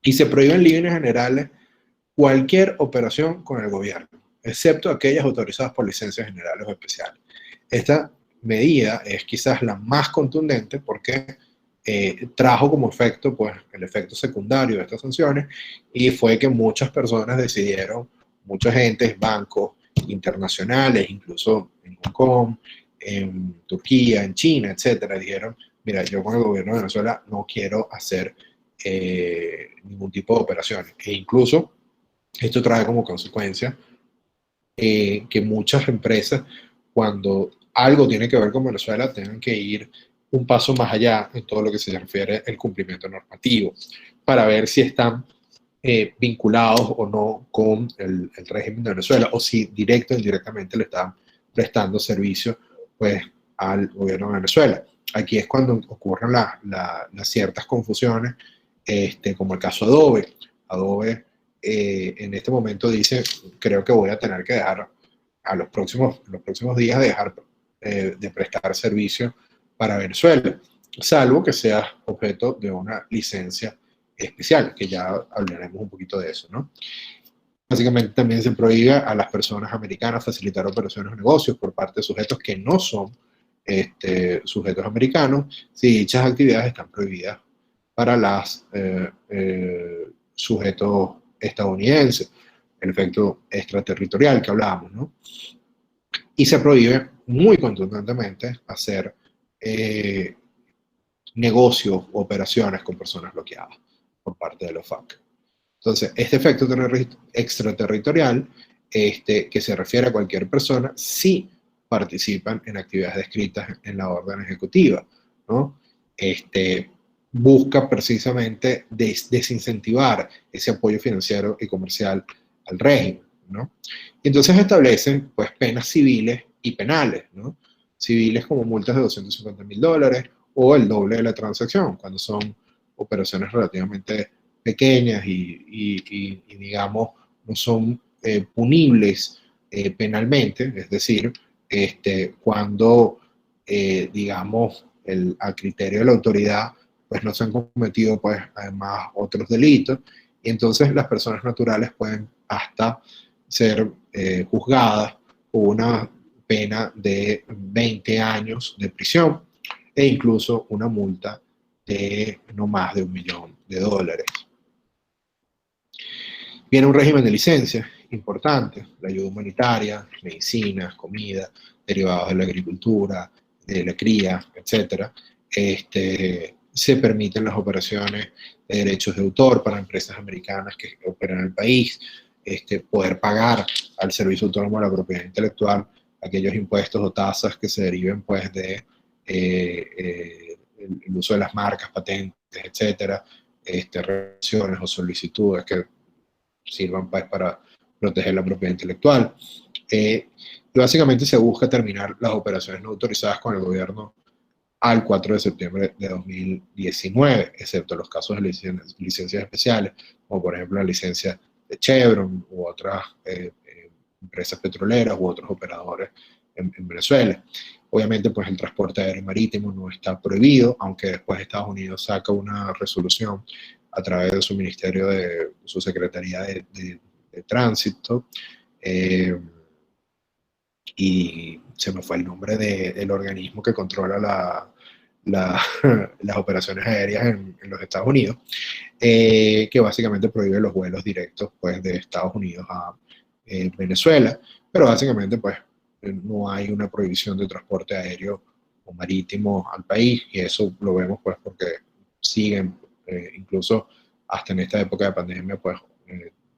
Y se prohíbe en líneas generales cualquier operación con el gobierno, excepto aquellas autorizadas por licencias generales o especiales. Esta medida es quizás la más contundente porque trajo como efecto pues, el efecto secundario de estas sanciones, y fue que muchas personas decidieron, mucha gente, bancos internacionales, incluso en Hong Kong, en Turquía, en China, etcétera, dijeron, mira, yo con el gobierno de Venezuela no quiero hacer ningún tipo de operaciones. E incluso esto trae como consecuencia que muchas empresas, cuando algo tiene que ver con Venezuela, tengan que ir un paso más allá en todo lo que se refiere al cumplimiento normativo, para ver si están vinculados o no con el régimen de Venezuela, o si directo o indirectamente le están prestando servicio pues, al gobierno de Venezuela. Aquí es cuando ocurren las ciertas confusiones, como el caso Adobe. Adobe en este momento dice, creo que voy a tener que dejar a los próximos días de prestar servicio para Venezuela, salvo que sea objeto de una licencia especial, que ya hablaremos un poquito de eso, ¿no? Básicamente también se prohíbe a las personas americanas facilitar operaciones o negocios por parte de sujetos que no son sujetos americanos, si dichas actividades están prohibidas para los sujetos estadounidenses, el efecto extraterritorial que hablábamos, ¿no? Y se prohíbe muy contundentemente hacer negocios o operaciones con personas bloqueadas por parte de los FARC. Entonces, este efecto extraterritorial, que se refiere a cualquier persona, sí participan en actividades descritas en la orden ejecutiva, ¿no? Busca precisamente desincentivar ese apoyo financiero y comercial al régimen, ¿no? Y entonces establecen pues, penas civiles y penales, ¿no? Civiles como multas de $250.000 o el doble de la transacción, cuando son operaciones relativamente pequeñas y digamos, no son punibles penalmente, es decir, cuando, digamos, a criterio de la autoridad, pues no se han cometido, pues, además, otros delitos, y entonces las personas naturales pueden hasta ser juzgadas por una pena de 20 años de prisión e incluso una multa de no más de $1 millón. Viene un régimen de licencias importante, la ayuda humanitaria, medicinas, comida, derivados de la agricultura, de la cría, etc. se permiten las operaciones de derechos de autor para empresas americanas que operan en el país, poder pagar al Servicio Autónomo de la Propiedad Intelectual aquellos impuestos o tasas que se deriven pues de el uso de las marcas, patentes, etcétera, relaciones o solicitudes que sirvan pues, para proteger la propiedad intelectual. Y básicamente se busca terminar las operaciones no autorizadas con el gobierno al 4 de septiembre de 2019, excepto los casos de licencias especiales, como por ejemplo la licencia de Chevron u otras empresas petroleras u otros operadores en Venezuela. Obviamente, pues el transporte aéreo y marítimo no está prohibido, aunque después Estados Unidos saca una resolución a través de su ministerio, de su Secretaría de Tránsito, y se me fue el nombre del organismo que controla las operaciones aéreas en los Estados Unidos, que básicamente prohíbe los vuelos directos pues, de Estados Unidos a Venezuela, pero básicamente pues no hay una prohibición de transporte aéreo o marítimo al país, y eso lo vemos pues porque siguen, incluso hasta en esta época de pandemia, pues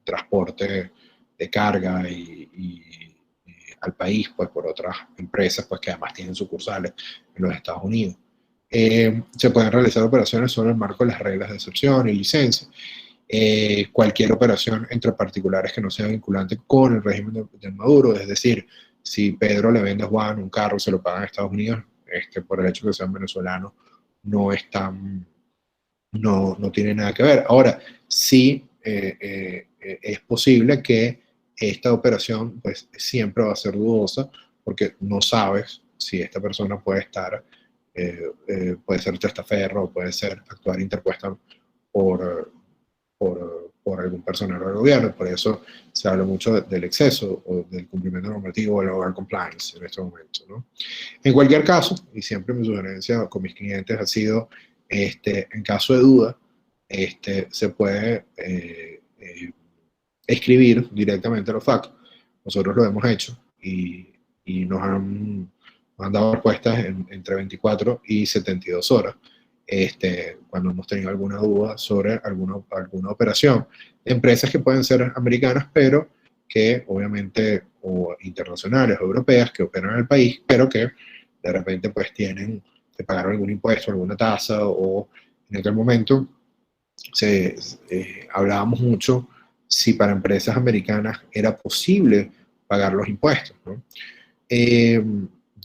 transporte de carga y al país pues por otras empresas pues que además tienen sucursales en los Estados Unidos. Se pueden realizar operaciones solo en el marco de las reglas de excepción y licencia. Cualquier operación entre particulares que no sea vinculante con el régimen de Maduro, es decir, si Pedro le vende a Juan un carro, se lo pagan a Estados Unidos, por el hecho de que sean venezolanos, no están, no tiene nada que ver. Ahora, sí es posible que esta operación pues siempre va a ser dudosa, porque no sabes si esta persona puede estar, puede ser testaferro, puede ser actuar interpuesta por, por algún personal del gobierno. Por eso se habla mucho del exceso o del cumplimiento normativo o el overcompliance en este momento, ¿no? En cualquier caso, y siempre mi sugerencia con mis clientes ha sido, en caso de duda, se puede escribir directamente a los FAC. Nosotros lo hemos hecho y nos han dado respuestas entre 24 y 72 horas. Cuando hemos tenido alguna duda sobre alguna operación de empresas que pueden ser americanas, pero que obviamente, o internacionales o europeas, que operan en el país, pero que de repente pues tienen que pagar algún impuesto, alguna tasa, o en aquel momento hablábamos mucho si para empresas americanas era posible pagar los impuestos, ¿no? Eh,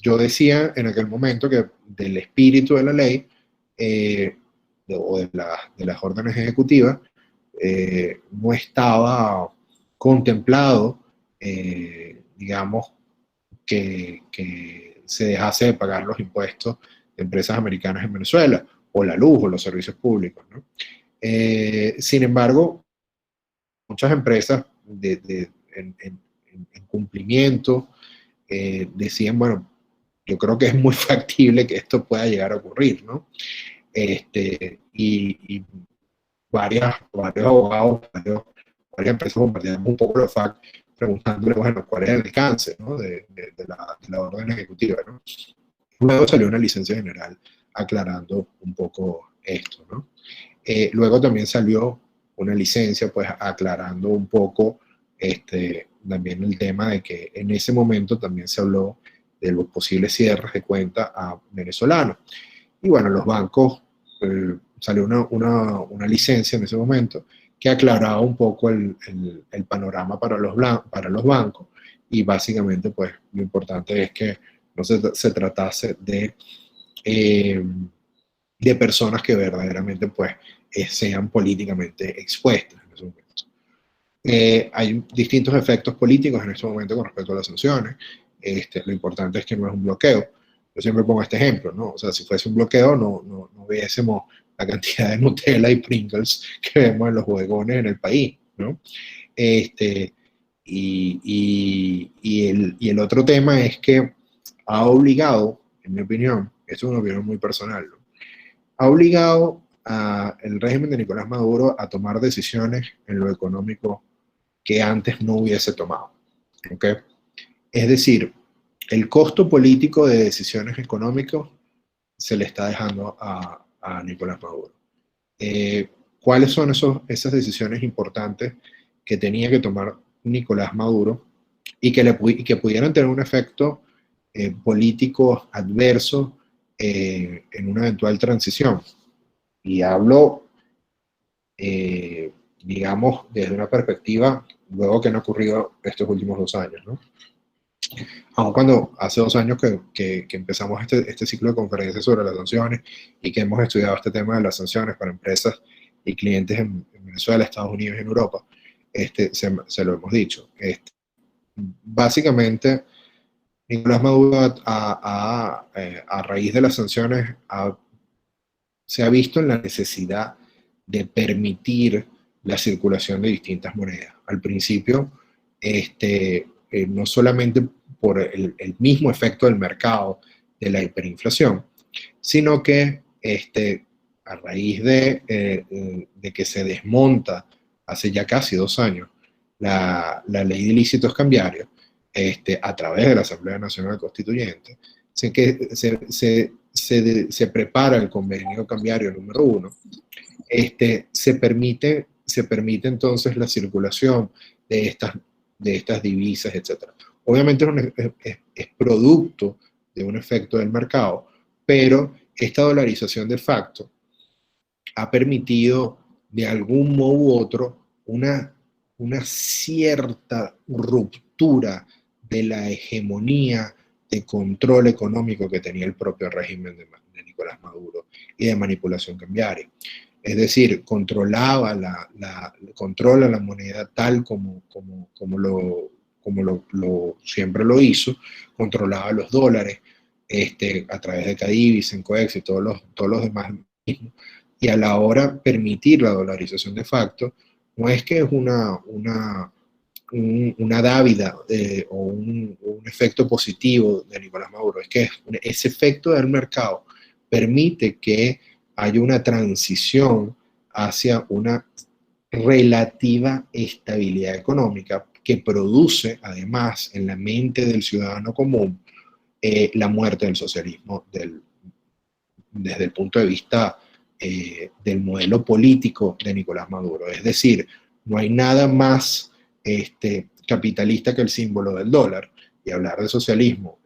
yo decía en aquel momento que del espíritu de la ley, o de las órdenes ejecutivas, no estaba contemplado, digamos, que se dejase de pagar los impuestos de empresas americanas en Venezuela, o la luz, o los servicios públicos, ¿no? Sin embargo, muchas empresas en cumplimiento decían, bueno, yo creo que es muy factible que esto pueda llegar a ocurrir, ¿no? Y varios abogados, varias empresas compartían un poco los facts, preguntándole, bueno, cuál es el alcance, ¿no? de la orden ejecutiva, ¿no? Luego salió una licencia general aclarando un poco esto, ¿no? Luego también salió una licencia, pues, aclarando un poco también el tema de que en ese momento también se habló de los posibles cierres de cuenta a venezolanos. Y bueno, los bancos, salió una licencia en ese momento que aclaraba un poco el panorama para los bancos, y básicamente, pues, lo importante es que no se tratase de personas que verdaderamente, pues, sean políticamente expuestas en ese momento. Hay distintos efectos políticos en este momento con respecto a las sanciones. Lo importante es que no es un bloqueo. Yo siempre pongo este ejemplo, ¿no? O sea, si fuese un bloqueo, no viésemos la cantidad de Nutella y Pringles que vemos en los bodegones en el país, ¿no? Y el otro tema es que ha obligado, en mi opinión, esto es una opinión muy personal, ¿no? Ha obligado al régimen de Nicolás Maduro a tomar decisiones en lo económico que antes no hubiese tomado, ¿okay? Es decir, el costo político de decisiones económicas se le está dejando a Nicolás Maduro. ¿Cuáles son esas decisiones importantes que tenía que tomar Nicolás Maduro y que pudieran tener un efecto político adverso en una eventual transición? Y hablo, digamos, desde una perspectiva, luego que han ocurrido estos últimos 2 años, ¿no? Aun cuando hace 2 años que empezamos este ciclo de conferencias sobre las sanciones y que hemos estudiado este tema de las sanciones para empresas y clientes en Venezuela, Estados Unidos y en Europa, se lo hemos dicho. Básicamente, Nicolás Maduro, a raíz de las sanciones, se ha visto en la necesidad de permitir la circulación de distintas monedas. Al principio, no solamente por el mismo efecto del mercado de la hiperinflación, sino que a raíz de que se desmonta hace ya casi 2 años la ley de ilícitos cambiarios, a través de la Asamblea Nacional Constituyente, se prepara el convenio cambiario número 1, se permite entonces la circulación de estas divisas, etc. Obviamente es producto de un efecto del mercado, pero esta dolarización de facto ha permitido de algún modo u otro una cierta ruptura de la hegemonía de control económico que tenía el propio régimen de Nicolás Maduro y de manipulación cambiaria. Es decir, controla la moneda tal como siempre lo hizo, controlaba los dólares a través de Cadivi, Sencoex y todos los demás mismos, y a la hora permitir la dolarización de facto, no es que es una dávida o un efecto positivo de Nicolás Maduro, es que ese efecto del mercado permite que haya una transición hacia una relativa estabilidad económica que produce, además, en la mente del ciudadano común, la muerte del socialismo desde el punto de vista del modelo político de Nicolás Maduro. Es decir, no hay nada más capitalista que el símbolo del dólar, y hablar de socialismo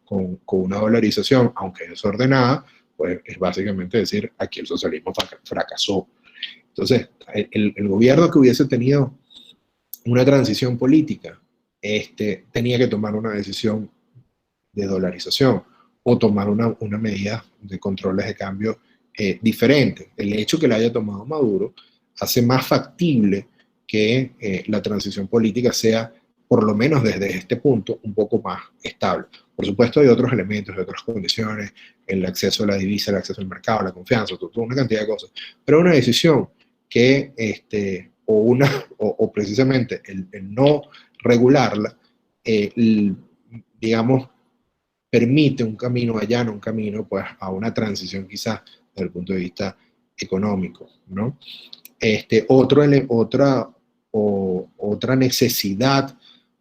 con una dolarización, aunque desordenada, pues es básicamente decir, aquí el socialismo fracasó. Entonces, el gobierno que hubiese tenido una transición política tenía que tomar una decisión de dolarización o tomar una medida de controles de cambio diferente. El hecho que la haya tomado Maduro hace más factible que la transición política sea, por lo menos desde este punto, un poco más estable. Por supuesto, hay otros elementos, hay otras condiciones, el acceso a la divisa, el acceso al mercado, la confianza, toda una cantidad de cosas. Pero una decisión que, o precisamente el no regularla, digamos, permite un camino, allana un camino pues, a una transición quizás desde el punto de vista económico, ¿no? Otra necesidad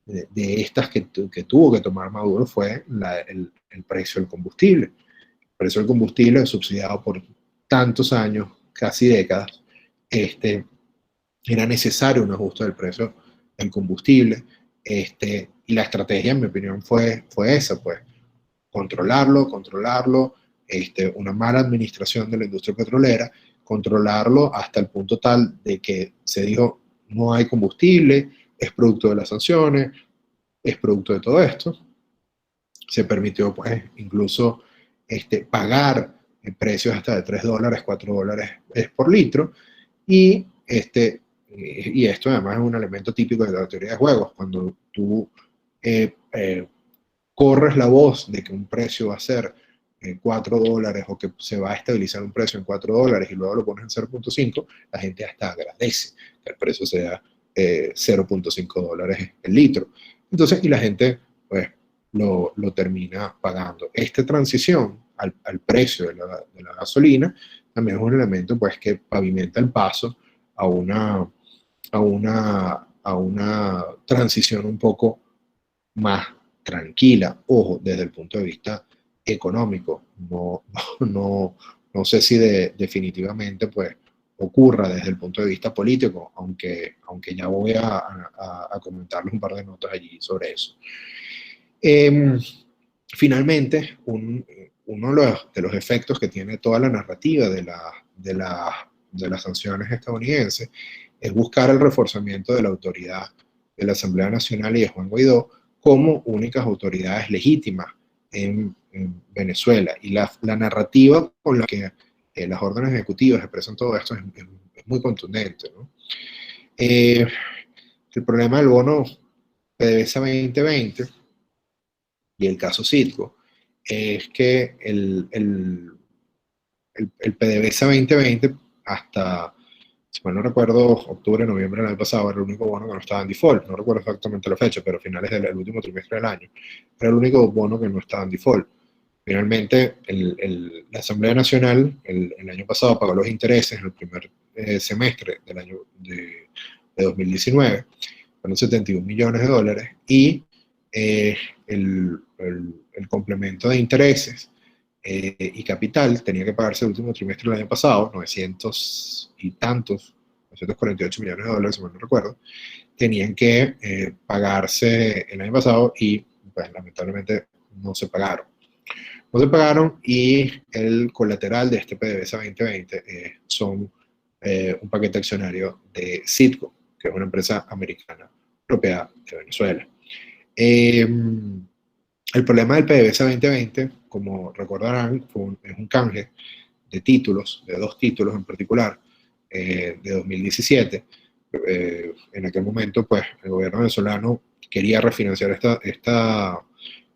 de estas que tuvo que tomar Maduro fue el precio del combustible. El precio del combustible subsidiado por tantos años, casi décadas, era necesario un ajuste del precio del combustible, y la estrategia, en mi opinión, fue esa, pues, controlarlo, una mala administración de la industria petrolera, controlarlo hasta el punto tal de que se dijo, no hay combustible, es producto de las sanciones, es producto de todo esto. Se permitió, pues, incluso pagar precios hasta de $3, $4 por litro, y esto además es un elemento típico de la teoría de juegos, cuando tú corres la voz de que un precio va a ser $4 o que se va a estabilizar un precio en $4 y luego lo pones en 0.5, la gente hasta agradece que el precio sea $0.5 el litro. Entonces, y la gente pues lo termina pagando. Esta transición al precio de la gasolina también es un elemento pues que pavimenta el paso a una transición un poco más tranquila, ojo, desde el punto de vista económico, no No sé si definitivamente pues, ocurra desde el punto de vista político, aunque ya voy a comentarles un par de notas allí sobre eso. Eh, Finalmente, uno de los efectos que tiene toda la narrativa de las sanciones estadounidenses es buscar el reforzamiento de la autoridad de la Asamblea Nacional y de Juan Guaidó como únicas autoridades legítimas en Venezuela. Y la narrativa con la que las órdenes ejecutivas expresan todo esto es muy contundente, ¿no? El problema del bono PDVSA 2020 y el caso Citgo es que el PDVSA 2020 hasta, si mal no recuerdo, octubre, noviembre del año pasado, era el único bono que no estaba en default. No recuerdo exactamente la fecha, pero a finales del último trimestre del año. Era el único bono que no estaba en default. Finalmente, la Asamblea Nacional el año pasado pagó los intereses en el primer semestre del año de 2019, fueron 71 millones de dólares, y el complemento de intereses y capital tenía que pagarse el último trimestre del año pasado, 900 y tantos, 948 millones de dólares, si mal no recuerdo, tenían que pagarse el año pasado y pues lamentablemente no se pagaron. No se pagaron, y el colateral de este PDVSA 2020 son un paquete accionario de Citgo, que es una empresa americana propiedad de Venezuela. El problema del PDVSA 2020, como recordarán, es un canje de títulos, de dos títulos en particular, de 2017. En aquel momento, pues, el gobierno venezolano quería refinanciar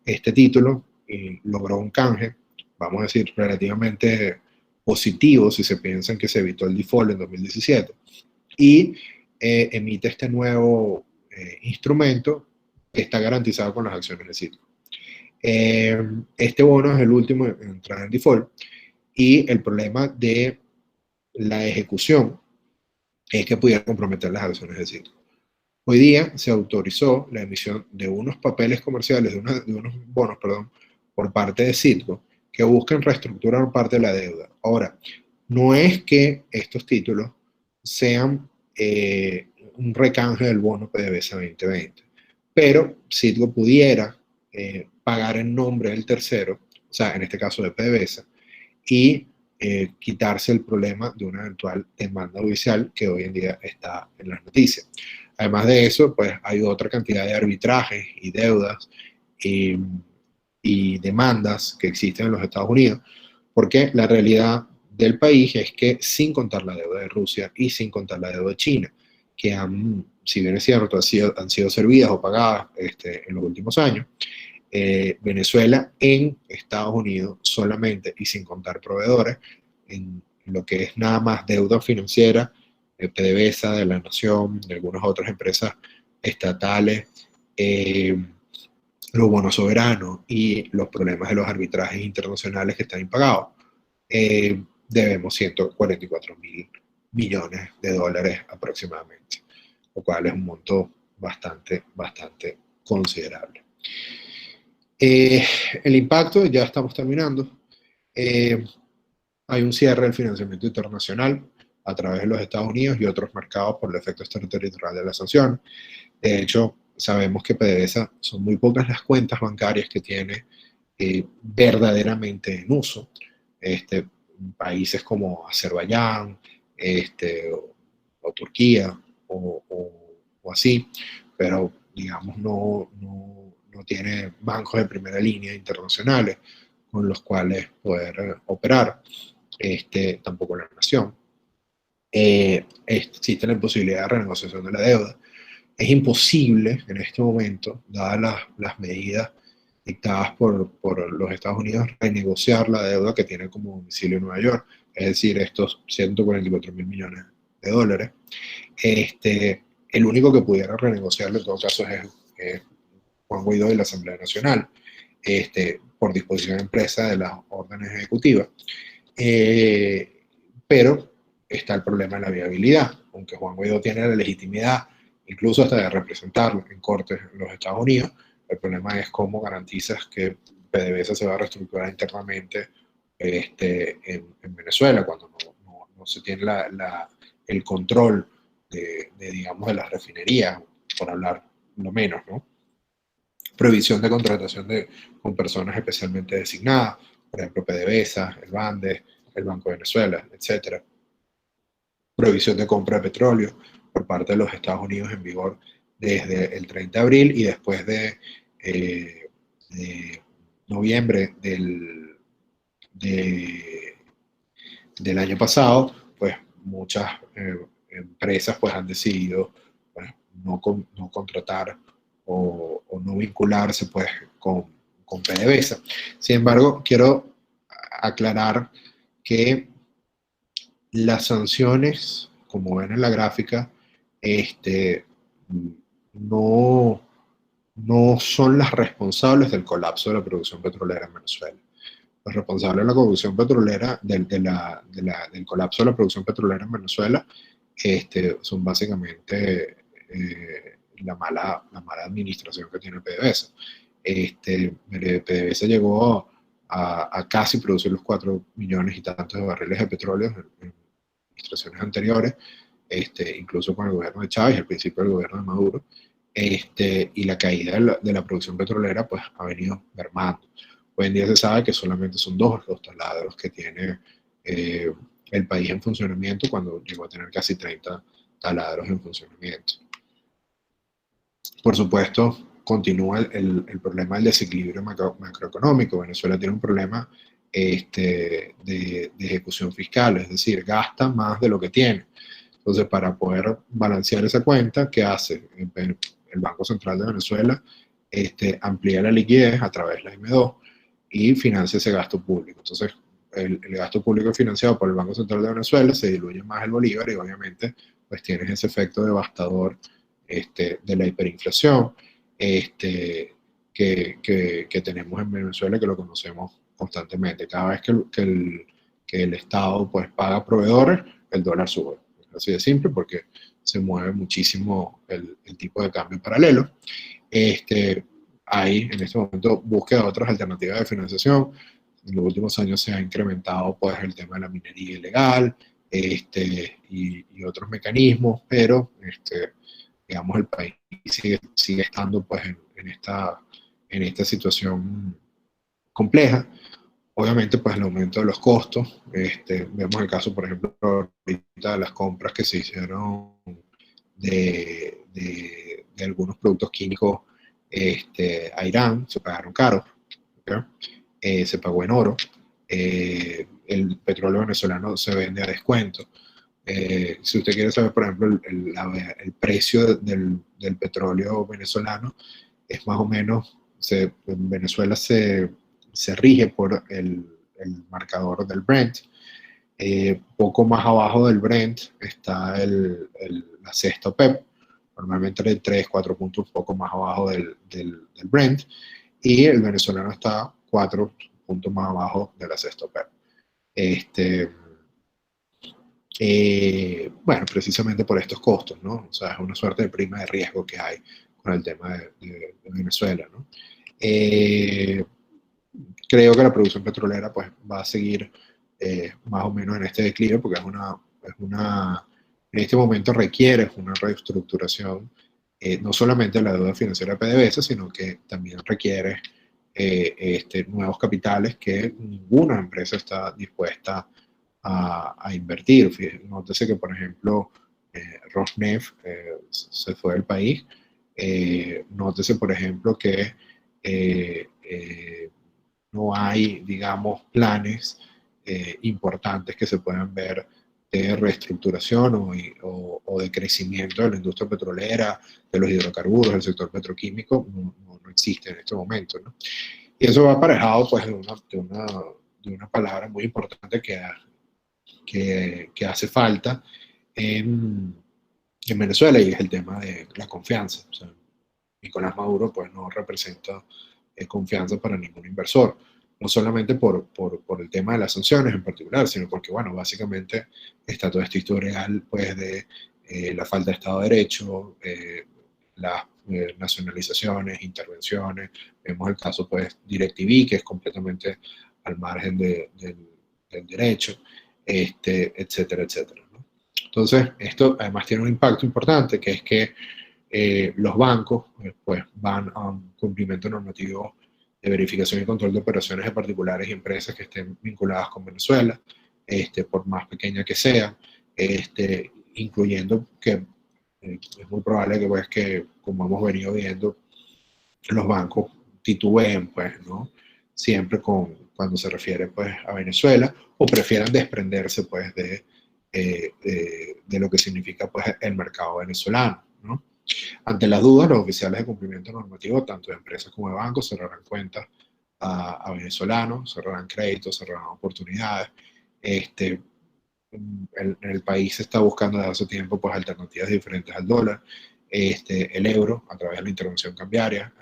este título y logró un canje, vamos a decir, relativamente positivo si se piensa en que se evitó el default en 2017, y emite este nuevo instrumento que está garantizado con las acciones de Citgo. Este bono es el último en entrar en default, y el problema de la ejecución es que pudiera comprometer las acciones de Citgo. Hoy día se autorizó la emisión de unos papeles comerciales, de unos bonos, perdón, por parte de Citgo, que buscan reestructurar parte de la deuda. Ahora, no es que estos títulos sean un recanje del bono PDVSA 2020, pero Citgo pudiera pagar en nombre del tercero, o sea, en este caso de PDVSA, y quitarse el problema de una eventual demanda judicial que hoy en día está en las noticias. Además de eso, pues hay otra cantidad de arbitrajes y deudas y demandas que existen en los Estados Unidos, porque la realidad del país es que, sin contar la deuda de Rusia y sin contar la deuda de China, que si bien es cierto, han sido servidas o pagadas en los últimos años, Venezuela en Estados Unidos solamente, y sin contar proveedores, en lo que es nada más deuda financiera, PDVSA de la Nación, de algunas otras empresas estatales, los bonos soberanos y los problemas de los arbitrajes internacionales que están impagados, debemos 144 mil millones de dólares aproximadamente, lo cual es un monto bastante considerable. El impacto, ya estamos terminando. Hay un cierre del financiamiento internacional a través de los Estados Unidos y otros mercados por el efecto extraterritorial de la sanción. De hecho, sabemos que PDVSA son muy pocas las cuentas bancarias que tiene verdaderamente en uso. Países como Azerbaiyán o Turquía o así, pero digamos no tiene bancos de primera línea internacionales con los cuales poder operar, tampoco la nación. Existe la posibilidad de renegociación de la deuda. Es imposible en este momento, dadas las medidas dictadas por los Estados Unidos, renegociar la deuda que tiene como domicilio en Nueva York, es decir, estos 144 mil millones de dólares. El único que pudiera renegociarlo en todo caso es Juan Guaidó y la Asamblea Nacional, por disposición expresa de las órdenes ejecutivas. Pero está el problema de la viabilidad, aunque Juan Guaidó tiene la legitimidad incluso hasta de representarlo en cortes en los Estados Unidos. El problema es cómo garantizas que PDVSA se va a reestructurar internamente en Venezuela, cuando no se tiene el control digamos, de las refinerías, por hablar lo menos, ¿no? Prohibición de contratación con personas especialmente designadas, por ejemplo, PDVSA, el BANDES, el Banco de Venezuela, etcétera. Prohibición de compra de petróleo por parte de los Estados Unidos en vigor desde el 30 de abril y después de noviembre del año pasado, pues muchas empresas pues, han decidido pues, no contratar o no vincularse pues, con PDVSA. Sin embargo, quiero aclarar que las sanciones, como ven en la gráfica, no, no son las responsables del colapso de la producción petrolera en Venezuela. Los responsables de la producción petrolera, del colapso de la producción petrolera en Venezuela, son básicamente la mala administración que tiene PDVSA. PDVSA llegó a casi producir los 4 millones y tantos de barriles de petróleo en administraciones anteriores, incluso con el gobierno de Chávez, al principio del gobierno de Maduro, y la caída de la producción petrolera pues ha venido mermando. Hoy en día se sabe que solamente son 2 los taladros que tiene el país en funcionamiento, cuando llegó a tener casi 30 taladros en funcionamiento. Por supuesto, continúa el problema del desequilibrio macroeconómico. Venezuela tiene un problema de ejecución fiscal, es decir, gasta más de lo que tiene. Entonces, para poder balancear esa cuenta, ¿qué hace? El Banco Central de Venezuela amplía la liquidez a través de la M2 y financia ese gasto público. Entonces, el gasto público financiado por el Banco Central de Venezuela se diluye más el bolívar y obviamente pues tienes ese efecto devastador de la hiperinflación que tenemos en Venezuela, que lo conocemos constantemente. Cada vez que el Estado pues paga proveedores, el dólar sube. Es así de simple porque se mueve muchísimo el tipo de cambio paralelo. Hay en este momento búsqueda de otras alternativas de financiación. En los últimos años se ha incrementado pues, el tema de la minería ilegal y otros mecanismos, pero digamos, el país sigue estando pues, en esta situación compleja. Obviamente, pues el aumento de los costos. Vemos el caso, por ejemplo, ahorita de las compras que se hicieron de algunos productos químicos a Irán, se pagaron caros, se pagó en oro. El petróleo venezolano se vende a descuento. Si usted quiere saber, por ejemplo, el precio del petróleo venezolano, es más o menos, en Venezuela se rige por el marcador del Brent. Poco más abajo del Brent está la cesta OPEP, normalmente de 3-4 puntos un poco más abajo del Brent, y el venezolano está 4 puntos más abajo de la cesta OPEP. Bueno, precisamente por estos costos, ¿no? O sea, es una suerte de prima de riesgo que hay con el tema de Venezuela, ¿no? Creo que la producción petrolera pues, va a seguir más o menos en este declive porque en este momento requiere una reestructuración, no solamente de la deuda financiera de PDVSA, sino que también requiere nuevos capitales que ninguna empresa está dispuesta a invertir. Nótese que, por ejemplo, Rosneft se fue del país. Nótese, por ejemplo, que no hay, digamos, planes importantes que se puedan ver de reestructuración o de crecimiento de la industria petrolera, de los hidrocarburos, del sector petroquímico, no existe en este momento, ¿no? Y eso va aparejado pues, de una palabra muy importante que hace falta en Venezuela, y es el tema de la confianza. O sea, Nicolás Maduro pues, no representa confianza para ningún inversor, no solamente por el tema de las sanciones en particular, sino porque, bueno, básicamente está toda esta historia pues, de la falta de Estado de Derecho, las nacionalizaciones, intervenciones. Vemos el caso, pues, DirecTV, que es completamente al margen del derecho, etcétera, etcétera, ¿no? Entonces, esto además tiene un impacto importante, que es que los bancos pues van a un cumplimiento normativo de verificación y control de operaciones de particulares y empresas que estén vinculadas con Venezuela, por más pequeña que sea, incluyendo que es muy probable que, pues, que, como hemos venido viendo, los bancos titubeen, pues, ¿no? Siempre cuando se refiere, pues, a Venezuela, o prefieran desprenderse, pues, de lo que significa, pues, el mercado venezolano, ¿no? Ante las dudas, los oficiales de cumplimiento normativo, tanto de empresas como de bancos, cerrarán cuentas a venezolanos, cerrarán créditos, cerrarán oportunidades. Este, el país está buscando desde hace tiempo, pues, alternativas diferentes al dólar. El euro, a través de la intervención cambiaria,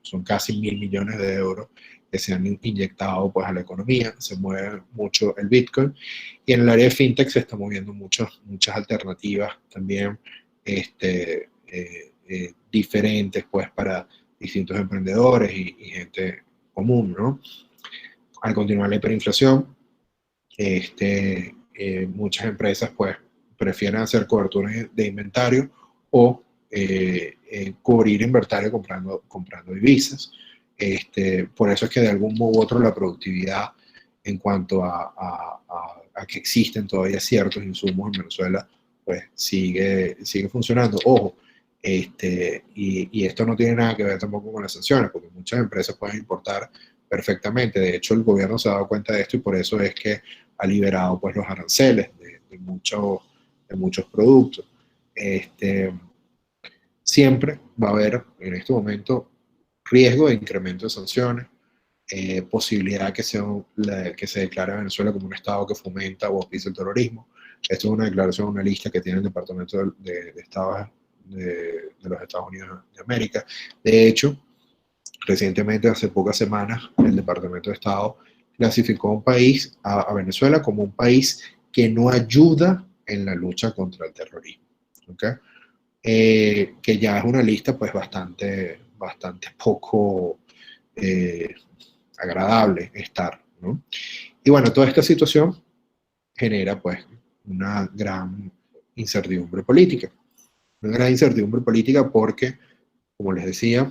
son casi 1.000 millones de euros que se han inyectado, pues, a la economía. Se mueve mucho el Bitcoin, y en el área de fintech se están moviendo muchas alternativas también, diferentes, pues, para distintos emprendedores y gente común, ¿no? Al continuar la hiperinflación, muchas empresas, pues, prefieren hacer coberturas de inventario o cubrir inventario comprando divisas. Por eso es que de algún modo u otro la productividad, en cuanto a que existen todavía ciertos insumos en Venezuela, pues sigue funcionando. Ojo, y esto no tiene nada que ver tampoco con las sanciones, porque muchas empresas pueden importar perfectamente. De hecho, el gobierno se ha dado cuenta de esto, y por eso es que ha liberado, pues, los aranceles de muchos productos. Este, Siempre va a haber en este momento riesgo de incremento de sanciones, posibilidad que se declare a Venezuela como un Estado que fomenta o auspicia el terrorismo. Esto es una declaración, una lista que tiene el Departamento de Estado de los Estados Unidos de América. De hecho, recientemente, hace pocas semanas, el Departamento de Estado clasificó a Venezuela como un país que no ayuda en la lucha contra el terrorismo. ¿Okay? Que ya es una lista, pues, bastante poco eh, agradable estar, ¿no? Y bueno, toda esta situación genera, pues, una gran incertidumbre política. Una gran incertidumbre política porque, como les decía,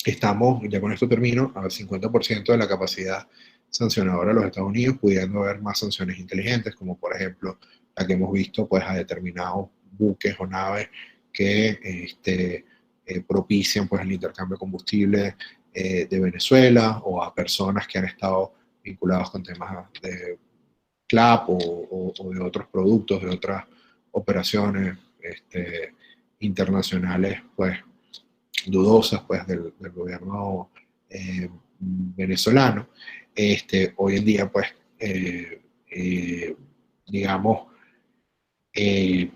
estamos, ya con esto termino, al 50% de la capacidad sancionadora de los Estados Unidos, pudiendo haber más sanciones inteligentes, como por ejemplo la que hemos visto, pues, a determinados buques o naves que propician, pues, el intercambio de combustible de Venezuela, o a personas que han estado vinculadas con temas de CLAP o de otros productos, de otras operaciones internacionales, pues, dudosas, pues, del gobierno venezolano. Hoy en día, pues, digamos, eh,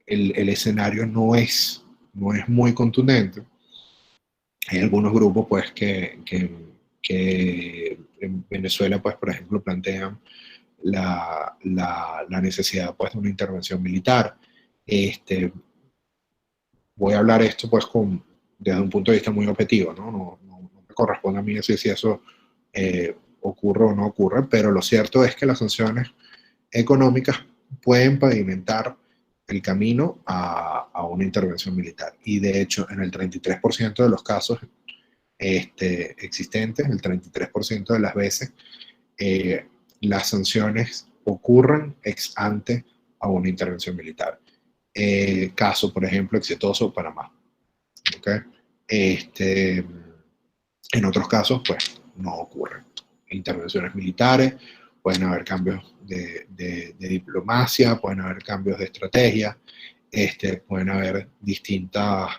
el escenario no es muy contundente. Hay algunos grupos, pues, que en Venezuela, pues, por ejemplo, plantean la necesidad, pues, de una intervención militar. Voy a hablar esto, pues, desde un punto de vista muy objetivo, ¿no? No me corresponde a mí decir si eso ocurre o no ocurre, pero lo cierto es que las sanciones económicas pueden pavimentar el camino a una intervención militar. Y de hecho, en el 33% de los casos existentes, el 33% de las veces, eh, las sanciones ocurren ex ante a una intervención militar. Caso, por ejemplo, exitoso, Panamá. ¿Okay? En otros casos, pues, no ocurren intervenciones militares, pueden haber cambios de diplomacia, pueden haber cambios de estrategia, pueden haber distintas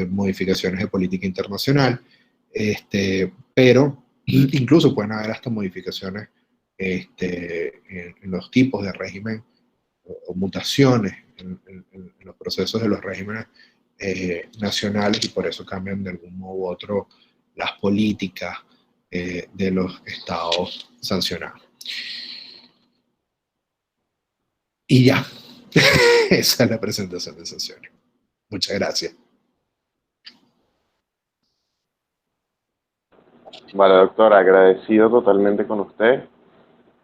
modificaciones de política internacional, pero incluso pueden haber hasta modificaciones en los tipos de régimen, o mutaciones en los procesos de los regímenes nacionales, y por eso cambian de algún modo u otro las políticas de los estados sancionados. Y ya, esa es la presentación de sanciones. Muchas gracias. Vale, doctor, agradecido totalmente con usted.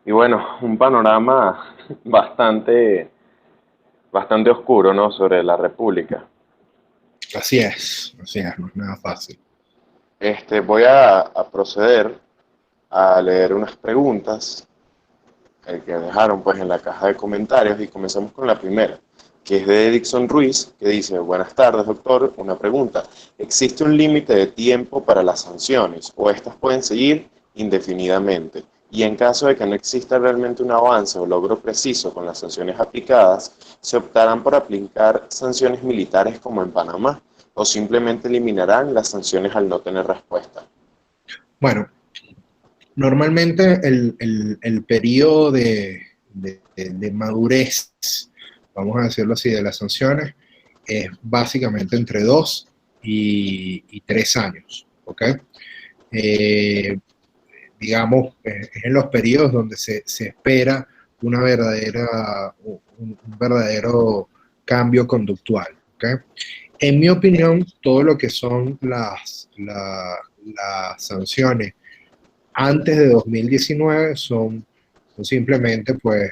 Y bueno, un panorama bastante oscuro, ¿no? Sobre la República. Así es, no es nada fácil. Voy a proceder a leer unas preguntas que dejaron pues en la caja de comentarios y comenzamos con la primera, que es de Edixon Ruiz, que dice, buenas tardes, doctor, una pregunta. ¿Existe un límite de tiempo para las sanciones o estas pueden seguir indefinidamente? Y en caso de que no exista realmente un avance o logro preciso con las sanciones aplicadas, ¿se optarán por aplicar sanciones militares como en Panamá o simplemente eliminarán las sanciones al no tener respuesta? Bueno, normalmente el periodo de madurez, vamos a decirlo así, de las sanciones es básicamente entre 2 y 3 años, ¿ok? Eh, digamos, es en los periodos donde se espera un verdadero cambio conductual, ¿ok? En mi opinión, todo lo que son las sanciones antes de 2019 son simplemente pues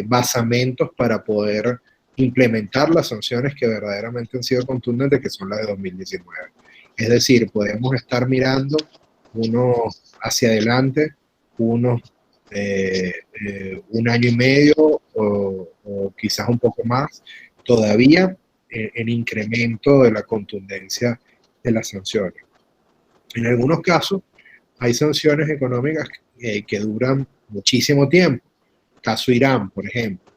basamentos para poder implementar las sanciones que verdaderamente han sido contundentes, que son las de 2019. Es decir, podemos estar mirando unos hacia adelante, unos un año y medio o quizás un poco más, todavía en incremento de la contundencia de las sanciones. En algunos casos, hay sanciones económicas que duran muchísimo tiempo. Caso Irán, por ejemplo.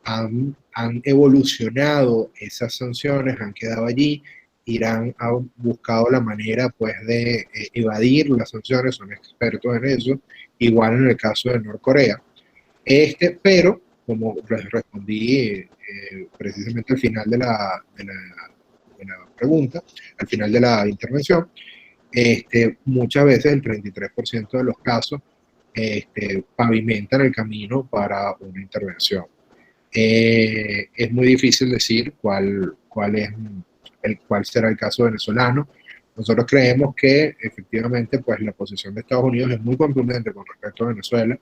Han evolucionado esas sanciones, han quedado allí. Irán ha buscado la manera pues, de evadir las sanciones, son expertos en eso, igual en el caso de Norcorea. Pero, como les respondí precisamente al final de la pregunta, al final de la intervención, muchas veces el 33% de los casos pavimentan el camino para una intervención. Es muy difícil decir cuál será el caso venezolano. Nosotros creemos que efectivamente pues, la posición de Estados Unidos es muy contundente con respecto a Venezuela.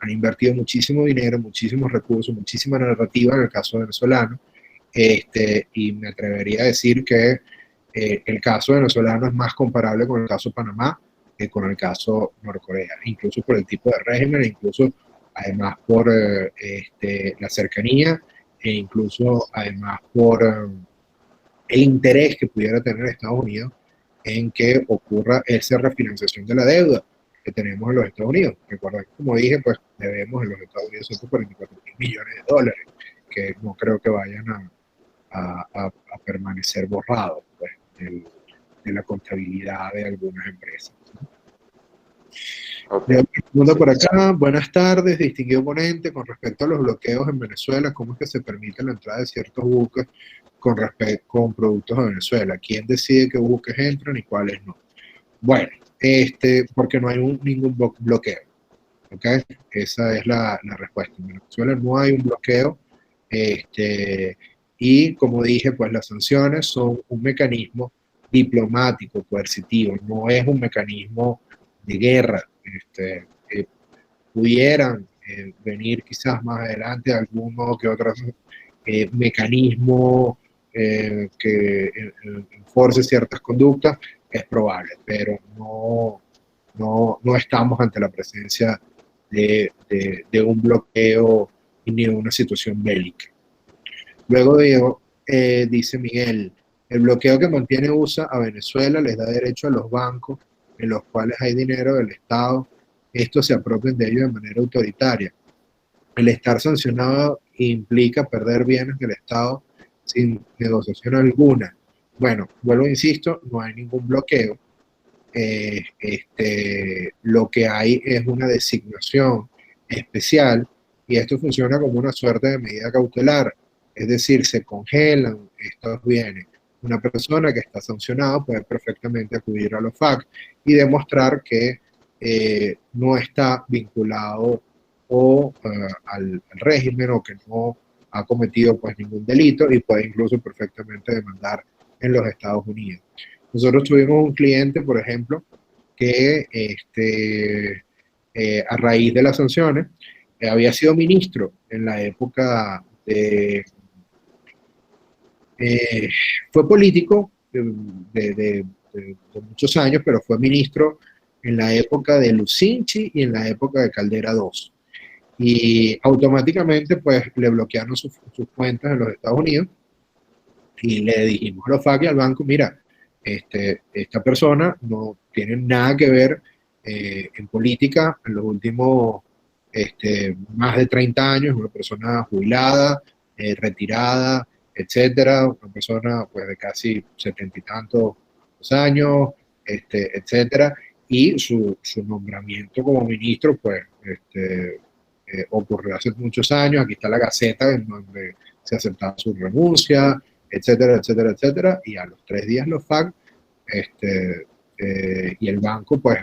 Han invertido muchísimo dinero, muchísimos recursos, muchísima narrativa en el caso venezolano. Y me atrevería a decir que el caso venezolano es más comparable con el caso Panamá que con el caso Norcorea, incluso por el tipo de régimen, incluso además por la cercanía e incluso además por el interés que pudiera tener Estados Unidos en que ocurra esa refinanciación de la deuda que tenemos en los Estados Unidos. Recuerda que, como dije, pues debemos en los Estados Unidos 144.000 millones de dólares, que no creo que vayan a permanecer borrados pues, de la contabilidad de algunas empresas. Ok, Le pregunta sí. por acá, buenas tardes, distinguido ponente, con respecto a los bloqueos en Venezuela, ¿cómo es que se permite la entrada de ciertos buques con productos de Venezuela? ¿Quién decide qué buques entran y cuáles no? Bueno, porque no hay ningún bloqueo, ¿ok? Esa es la respuesta. En Venezuela no hay un bloqueo, y como dije, pues las sanciones son un mecanismo diplomático, coercitivo, no es un mecanismo de guerra. Pudieran venir quizás más adelante alguno que otro mecanismo que enforce ciertas conductas, es probable, pero no estamos ante la presencia de un bloqueo ni de una situación bélica. Luego dice Miguel, el bloqueo que mantiene USA a Venezuela les da derecho a los bancos en los cuales hay dinero del Estado. Estos se apropian de ello de manera autoritaria. El estar sancionado implica perder bienes del Estado sin negociación alguna. Bueno, vuelvo, insisto, no hay ningún bloqueo. Lo que hay es una designación especial y esto funciona como una suerte de medida cautelar, es decir, se congelan estos bienes. Una persona que está sancionada puede perfectamente acudir a los FAC y demostrar que no está vinculado al régimen o que no ha cometido pues ningún delito y puede incluso perfectamente demandar en los Estados Unidos. Nosotros tuvimos un cliente, por ejemplo, que a raíz de las sanciones, había sido ministro en la época de... eh, fue político de muchos años, pero fue ministro en la época de Lucinchi y en la época de Caldera II. Y automáticamente pues le bloquearon sus cuentas en los Estados Unidos y le dijimos a los FAC y al banco, mira, esta persona no tiene nada que ver en política en los últimos más de 30 años, una persona jubilada, retirada, etcétera, una persona pues de casi 70 y tantos años, etcétera, y su nombramiento como ministro pues ocurrió hace muchos años, aquí está la gaceta en donde se aceptaba su renuncia, etcétera, etcétera, etcétera, y a los 3 días los FAC y el banco, pues,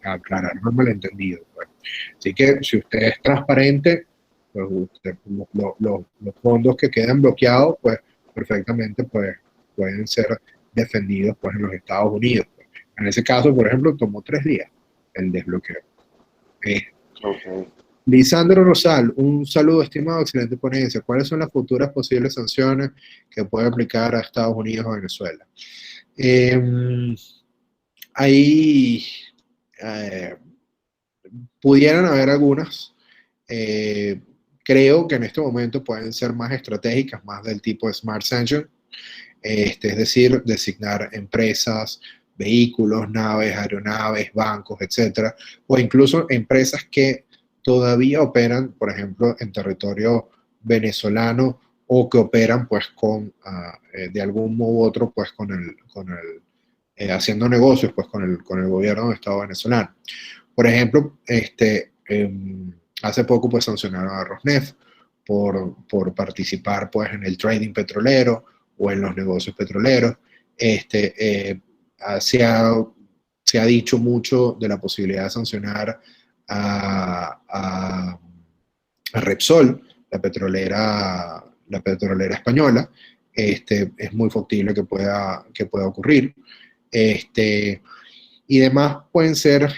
aclararon el malentendido. Pues. Así que si usted es transparente, pues los fondos que quedan bloqueados, pues, perfectamente, pues, pueden ser defendidos, pues, en los Estados Unidos. Pues. En ese caso, por ejemplo, tomó 3 días el desbloqueo. Okay. Lisandro Rosal, un saludo, estimado, excelente ponencia. ¿Cuáles son las futuras posibles sanciones que puede aplicar a Estados Unidos o Venezuela? Ahí pudieran haber algunas. Creo que en este momento pueden ser más estratégicas, más del tipo de Smart Sanction, es decir, designar empresas, vehículos, naves, aeronaves, bancos, etcétera, o incluso empresas que todavía operan, por ejemplo, en territorio venezolano o que operan pues de algún modo u otro pues haciendo negocios pues con el gobierno del Estado venezolano. Por ejemplo, hace poco pues sancionaron a Rosneft por participar pues en el trading petrolero o en los negocios petroleros. Se ha dicho mucho de la posibilidad de sancionar a Repsol, la petrolera española. Es muy factible que pueda ocurrir. Y demás pueden ser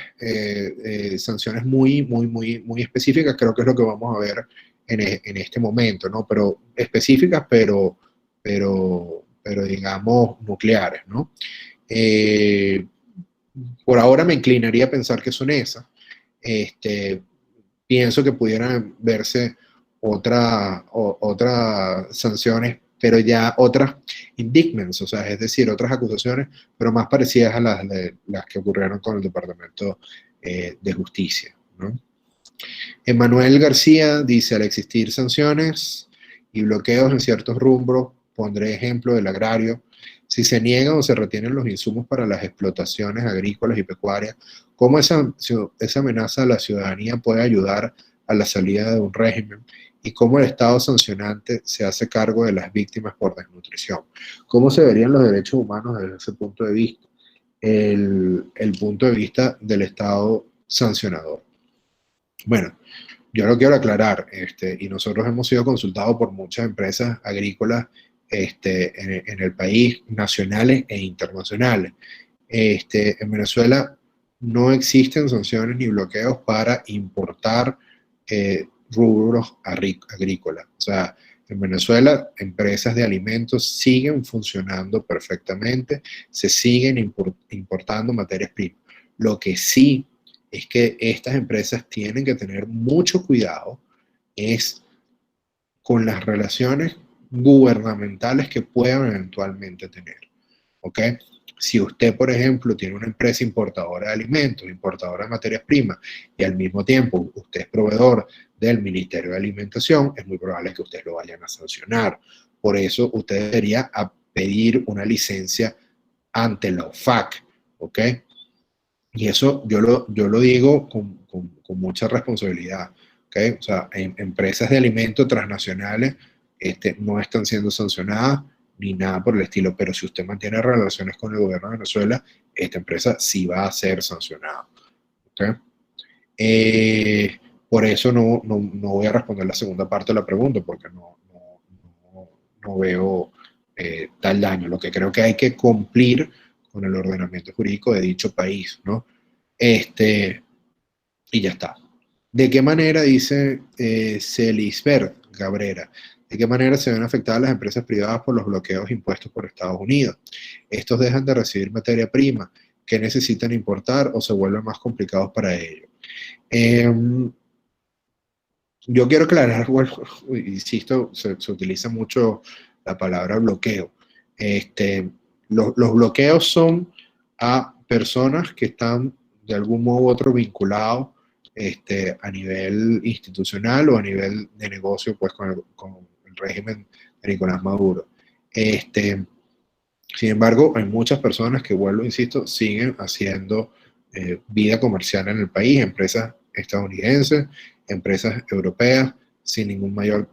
sanciones muy, muy, muy, muy específicas, creo que es lo que vamos a ver en este momento, ¿no? Pero específicas, pero digamos nucleares, ¿no? Por ahora me inclinaría a pensar que son esas. Pienso que pudieran verse otras sanciones, pero ya otras indictments, o sea, es decir, otras acusaciones, pero más parecidas a las que ocurrieron con el Departamento de Justicia, ¿no? Emanuel García dice, al existir sanciones y bloqueos en ciertos rumbros, pondré ejemplo del agrario, si se niegan o se retienen los insumos para las explotaciones agrícolas y pecuarias, ¿cómo esa amenaza a la ciudadanía puede ayudar a la salida de un régimen? Y cómo el Estado sancionante se hace cargo de las víctimas por desnutrición. ¿Cómo se verían los derechos humanos desde ese punto de vista? El punto de vista del Estado sancionador. Bueno, yo lo quiero aclarar, y nosotros hemos sido consultados por muchas empresas agrícolas en el país, nacionales e internacionales. En Venezuela no existen sanciones ni bloqueos para importar rubros agrícolas. O sea, en Venezuela, empresas de alimentos siguen funcionando perfectamente, se siguen importando materias primas. Lo que sí es que estas empresas tienen que tener mucho cuidado es con las relaciones gubernamentales que puedan eventualmente tener. ¿Ok? Si usted, por ejemplo, tiene una empresa importadora de alimentos, importadora de materias primas, y al mismo tiempo usted es proveedor del Ministerio de Alimentación, es muy probable que usted lo vayan a sancionar. Por eso usted debería pedir una licencia ante la OFAC. ¿Ok? Y eso yo lo digo con mucha responsabilidad. ¿Okay? O sea, empresas de alimentos transnacionales no están siendo sancionadas ni nada por el estilo, pero si usted mantiene relaciones con el gobierno de Venezuela, esta empresa sí va a ser sancionada. ¿Okay? Por eso no voy a responder la segunda parte de la pregunta, porque no veo tal daño. Lo que creo que hay que cumplir con el ordenamiento jurídico de dicho país, ¿no? Y ya está. ¿De qué manera, dice Celisbert Cabrera, de qué manera se ven afectadas las empresas privadas por los bloqueos impuestos por Estados Unidos? Estos dejan de recibir materia prima que necesitan importar o se vuelven más complicados para ellos. Yo quiero aclarar, bueno, insisto, se utiliza mucho la palabra bloqueo. Este, los bloqueos son a personas que están de algún modo u otro vinculados a nivel institucional o a nivel de negocio pues, con el régimen de Nicolás Maduro. Sin embargo, hay muchas personas que, vuelvo, insisto, siguen haciendo vida comercial en el país, empresas estadounidenses, empresas europeas, sin ningún mayor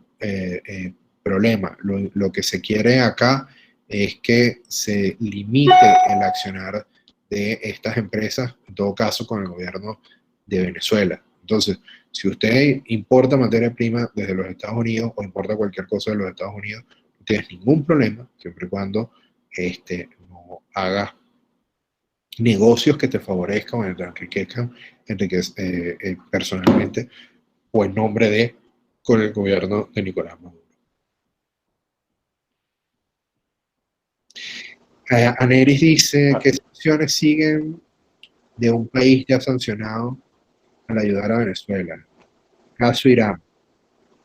problema. Lo que se quiere acá es que se limite el accionar de estas empresas, en todo caso con el gobierno de Venezuela. Entonces, si usted importa materia prima desde los Estados Unidos o importa cualquier cosa de los Estados Unidos, no tienes ningún problema, siempre y cuando no hagas negocios que te favorezcan o te enriquezcan personalmente o en nombre de con el gobierno de Nicolás Maduro. Aneris dice que sanciones siguen de un país ya sancionado al ayudar a Venezuela. Caso Irán.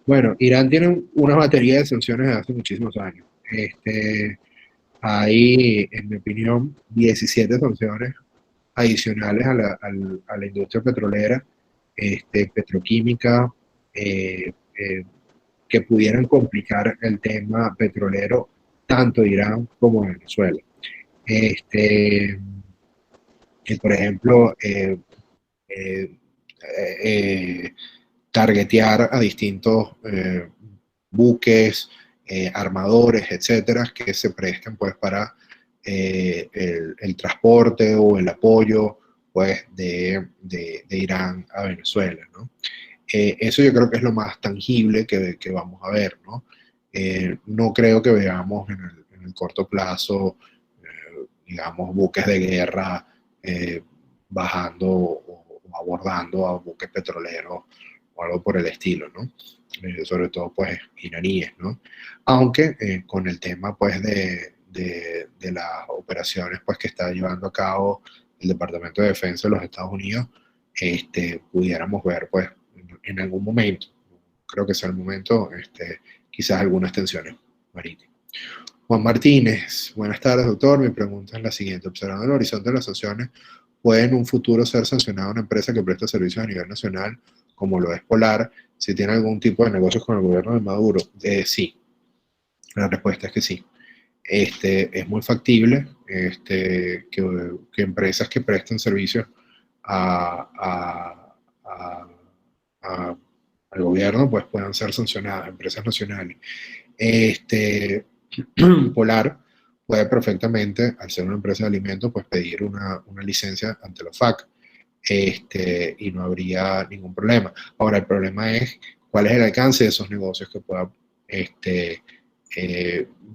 Bueno, Irán tiene una batería de sanciones de hace muchísimos años. Hay, en mi opinión, 17 sanciones adicionales a la industria petrolera, petroquímica, eh, eh, que pudieran complicar el tema petrolero tanto de Irán como de Venezuela. Por ejemplo, eh, eh, targetear a distintos buques, armadores, etcétera, que se presten pues para el transporte o el apoyo pues de Irán a Venezuela, ¿no? Eso yo creo que es lo más tangible que vamos a ver, ¿no? No creo que veamos en el corto plazo, digamos, buques de guerra bajando o abordando a buques petroleros o algo por el estilo, ¿no? Sobre todo, pues, iraníes, ¿no? Aunque con el tema, pues, de las operaciones, pues, que está llevando a cabo el Departamento de Defensa de los Estados Unidos, pudiéramos ver, pues, en algún momento, creo que sea el momento, quizás algunas tensiones marítimas. Juan Martínez, buenas tardes, doctor. Mi pregunta es la siguiente. Observando el horizonte de las sanciones, ¿puede en un futuro ser sancionada una empresa que presta servicios a nivel nacional, como lo es Polar, si tiene algún tipo de negocios con el gobierno de Maduro? Sí, la respuesta es que sí. Es muy factible que empresas que presten servicios a, a, a, a, al gobierno pues puedan ser sancionadas, empresas nacionales. Polar puede perfectamente, al ser una empresa de alimentos, pues pedir una licencia ante la FAC, y no habría ningún problema. Ahora, el problema es cuál es el alcance de esos negocios que pueda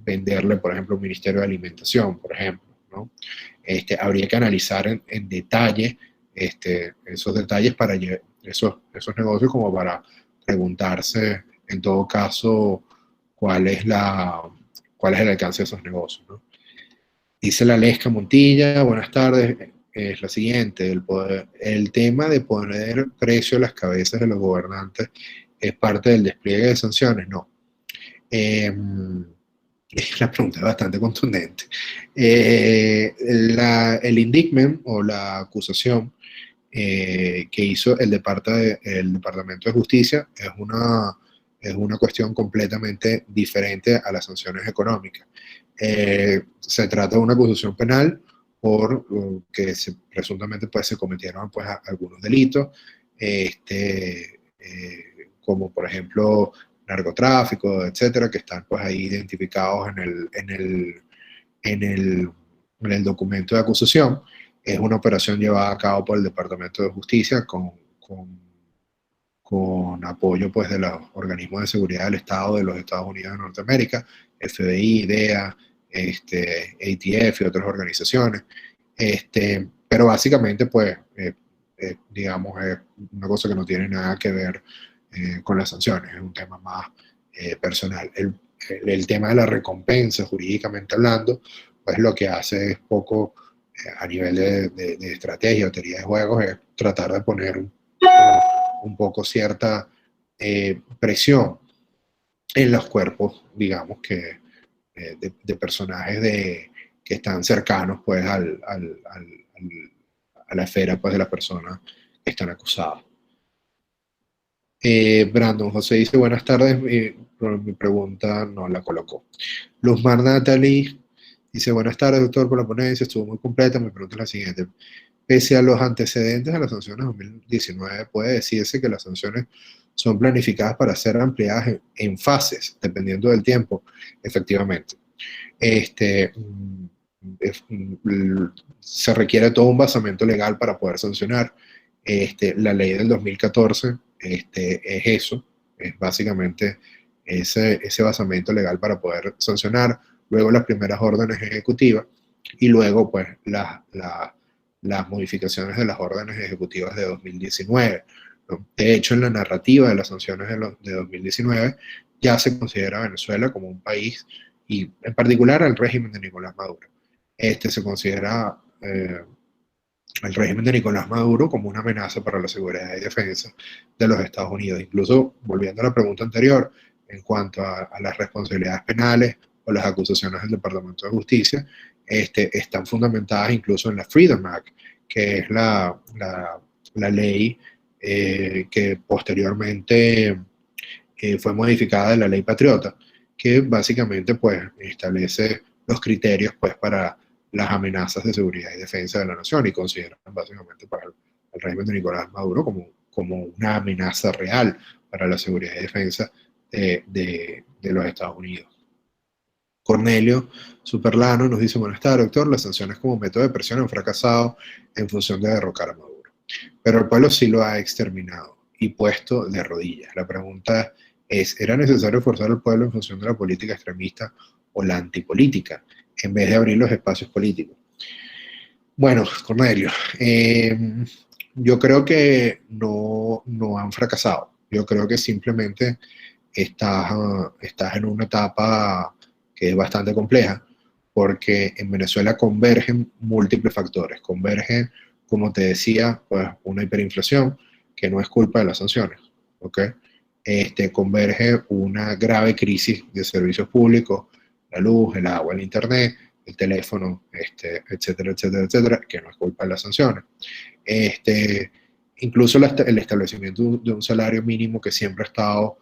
venderle, por ejemplo, un Ministerio de Alimentación, por ejemplo, ¿no? Habría que analizar en detalle esos detalles para esos negocios como para preguntarse, en todo caso, cuál es cuál es el alcance de esos negocios, ¿no? Dice la Lesca Montilla, buenas tardes, es la siguiente, el tema de poner precio a las cabezas de los gobernantes es parte del despliegue de sanciones, no. La pregunta es bastante contundente. El indictment o la acusación que hizo el Departamento de Justicia es una cuestión completamente diferente a las sanciones económicas. Se trata de una acusación penal por que presuntamente pues, se cometieron pues, algunos delitos, como por ejemplo narcotráfico, etcétera, que están pues, ahí identificados en el documento de acusación. Es una operación llevada a cabo por el Departamento de Justicia con apoyo pues, de los organismos de seguridad del Estado de los Estados Unidos de Norteamérica, FBI, DEA, ATF y otras organizaciones. Pero básicamente, pues, digamos, es una cosa que no tiene nada que ver con las sanciones, es un tema más personal. El tema de la recompensa, jurídicamente hablando, pues lo que hace es poco a nivel de estrategia o teoría de juegos, es tratar de poner un poco cierta presión en los cuerpos, digamos, que de personajes que están cercanos pues a la esfera pues de las personas que están acusadas. Brandon José dice, buenas tardes, mi pregunta no la colocó. Luzmar Natalie dice, buenas tardes, doctor, por la ponencia, estuvo muy completa, mi pregunta es la siguiente. Pese a los antecedentes de las sanciones 2019, puede decirse que las sanciones son planificadas para ser ampliadas en fases, dependiendo del tiempo, efectivamente. Se requiere todo un basamento legal para poder sancionar. La ley del 2014 es eso, es básicamente ese basamento legal para poder sancionar, luego las primeras órdenes ejecutivas y luego pues las modificaciones de las órdenes ejecutivas de 2019. ¿No? De hecho, en la narrativa de las sanciones de 2019 ya se considera a Venezuela como un país, y en particular al régimen de Nicolás Maduro. Se considera el régimen de Nicolás Maduro como una amenaza para la seguridad y defensa de los Estados Unidos. Incluso, volviendo a la pregunta anterior, en cuanto a las responsabilidades penales o las acusaciones del Departamento de Justicia, están fundamentadas incluso en la Freedom Act, que es la ley que posteriormente fue modificada de la ley Patriota, que básicamente pues establece los criterios pues para las amenazas de seguridad y defensa de la nación y consideran básicamente para el régimen de Nicolás Maduro como una amenaza real para la seguridad y defensa de los Estados Unidos. Cornelio Superlano nos dice, buenas tardes, doctor, las sanciones como método de presión han fracasado en función de derrocar a Maduro, pero el pueblo sí lo ha exterminado y puesto de rodillas. La pregunta es, ¿era necesario forzar al pueblo en función de la política extremista o la antipolítica, en vez de abrir los espacios políticos? Bueno, Cornelio, yo creo que no han fracasado. Yo creo que simplemente estás en una etapa que es bastante compleja, porque en Venezuela convergen múltiples factores. Convergen, como te decía, pues una hiperinflación, que no es culpa de las sanciones, ¿ok? Converge una grave crisis de servicios públicos, la luz, el agua, el internet, el teléfono, etcétera, etcétera, etcétera, que no es culpa de las sanciones. Incluso el establecimiento de un salario mínimo que siempre ha estado,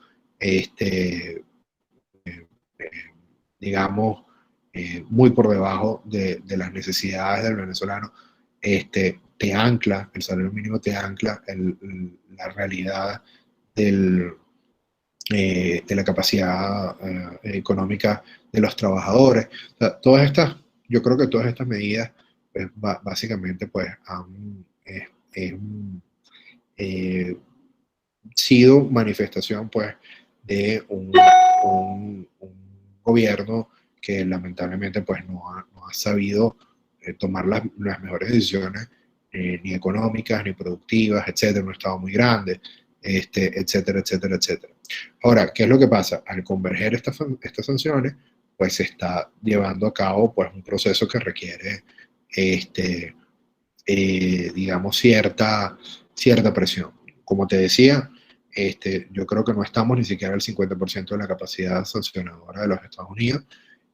digamos, muy por debajo de las necesidades del venezolano, te ancla, el salario mínimo te ancla la realidad de la capacidad económica de los trabajadores. O sea, yo creo que todas estas medidas, pues, básicamente, pues, han sido manifestación, pues, de un gobierno que lamentablemente, pues, no ha sabido tomar las mejores decisiones, ni económicas, ni productivas, etcétera, un estado muy grande, etcétera, etcétera, etcétera. Ahora, ¿qué es lo que pasa? Al converger estas sanciones, pues se está llevando a cabo pues un proceso que requiere, digamos, cierta presión. Como te decía, yo creo que no estamos ni siquiera al 50% de la capacidad sancionadora de los Estados Unidos,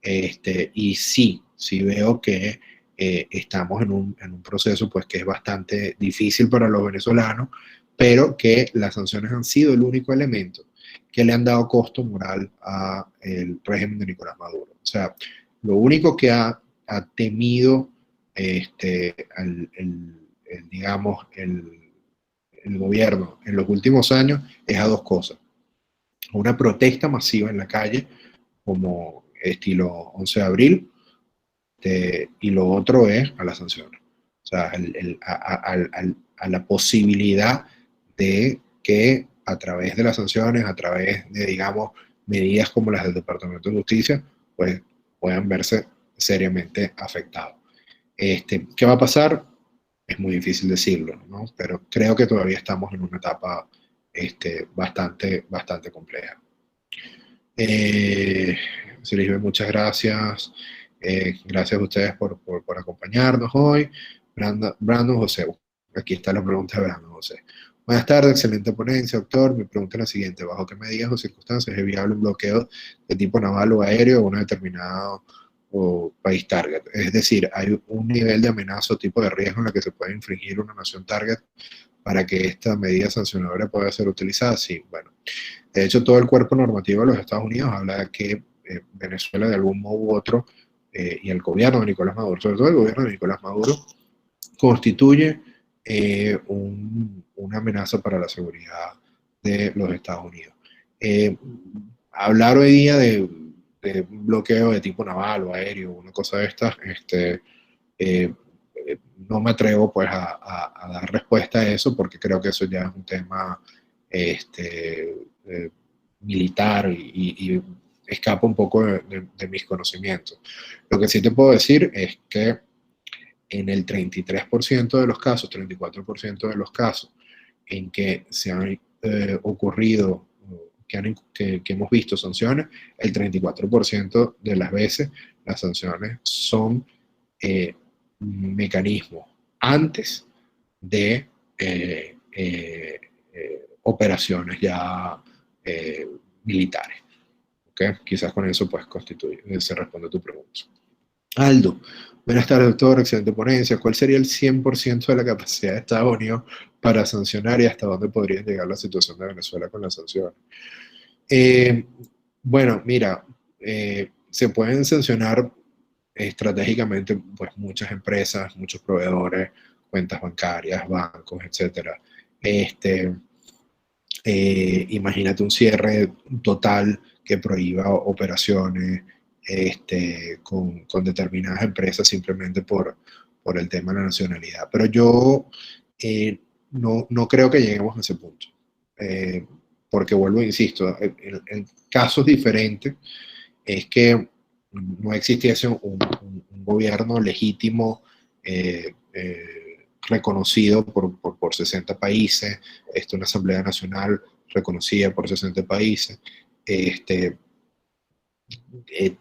y sí veo que estamos en un proceso pues que es bastante difícil para los venezolanos, pero que las sanciones han sido el único elemento que le han dado costo moral al régimen de Nicolás Maduro. O sea, lo único que ha temido digamos, el gobierno en los últimos años es a dos cosas. Una protesta masiva en la calle, como estilo 11 de abril, y lo otro es a las sanciones. O sea, a la posibilidad de que a través de las sanciones, a través de, digamos, medidas como las del Departamento de Justicia, pues puedan verse seriamente afectados. ¿Qué va a pasar? es muy difícil decirlo, ¿no? Pero creo que todavía estamos en una etapa bastante compleja. Eh, Sirisbe, muchas gracias. Gracias a ustedes por acompañarnos hoy. Brandon José, aquí está la pregunta de Brandon José. Buenas tardes, excelente ponencia, doctor. Mi pregunta es la siguiente: ¿bajo qué medidas o circunstancias es viable un bloqueo de tipo naval o aéreo de un determinado país target? Es decir, ¿hay un nivel de amenaza o tipo de riesgo en la que se puede infringir una nación target para que esta medida sancionadora pueda ser utilizada? Sí, bueno. De hecho, todo el cuerpo normativo de los Estados Unidos habla de que Venezuela de algún modo u otro, y el gobierno de Nicolás Maduro, sobre todo el gobierno de Nicolás Maduro, constituye una amenaza para la seguridad de los Estados Unidos. Eh, Hablar hoy día de un bloqueo de tipo naval o aéreo, una cosa de estas, eh, no me atrevo pues a dar respuesta a eso porque creo que eso ya es un tema militar y escapa un poco de mis conocimientos. Lo que sí te puedo decir es que en el 33% de los casos, 34% de los casos en que se han ocurrido, que hemos visto sanciones, el 34% de las veces las sanciones son mecanismos antes de operaciones ya militares. ¿Okay? Quizás con eso pues se responde a tu pregunta. Aldo, buenas tardes, doctor, excelente ponencia. ¿Cuál sería el 100% de la capacidad de Estados Unidos para sancionar y hasta dónde podría llegar la situación de Venezuela con las sanciones? Eh, bueno, mira, se pueden sancionar estratégicamente pues muchas empresas, muchos proveedores, cuentas bancarias, bancos, etcétera. Imagínate un cierre total que prohíba operaciones con determinadas empresas simplemente por el tema de la nacionalidad. Pero yo no creo que lleguemos a ese punto. Eh, Porque vuelvo, insisto, en casos diferentes es que no existiese un gobierno legítimo reconocido por 60 países, una Asamblea Nacional reconocida por 60 países, este,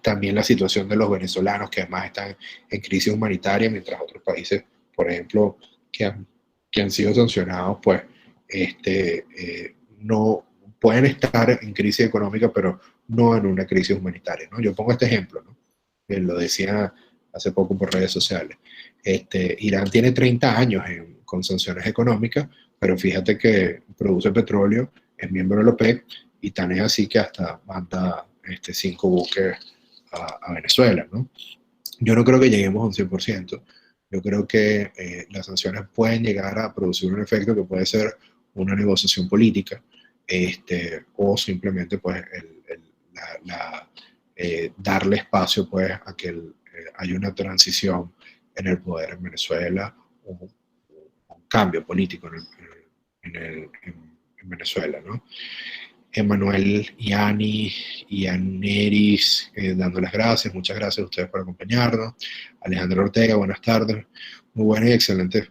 también la situación de los venezolanos que además están en crisis humanitaria, mientras otros países, por ejemplo, que han sido sancionados, pues no pueden estar en crisis económica, pero no en una crisis humanitaria, ¿no? Yo pongo este ejemplo, ¿no? Lo decía hace poco por redes sociales. Irán tiene 30 años con sanciones económicas, pero fíjate que produce petróleo, es miembro de la OPEC, y tan es así que hasta manda 5 buques a Venezuela, ¿no? Yo no creo que lleguemos a un 100%. Yo creo que las sanciones pueden llegar a producir un efecto que puede ser una negociación política, o simplemente pues darle espacio pues a que haya una transición en el poder en Venezuela, un cambio político en Venezuela, ¿no? Emanuel Yaneris, dando las gracias. Muchas gracias a ustedes por acompañarnos. Alejandro Ortega, buenas tardes. Muy buena y excelente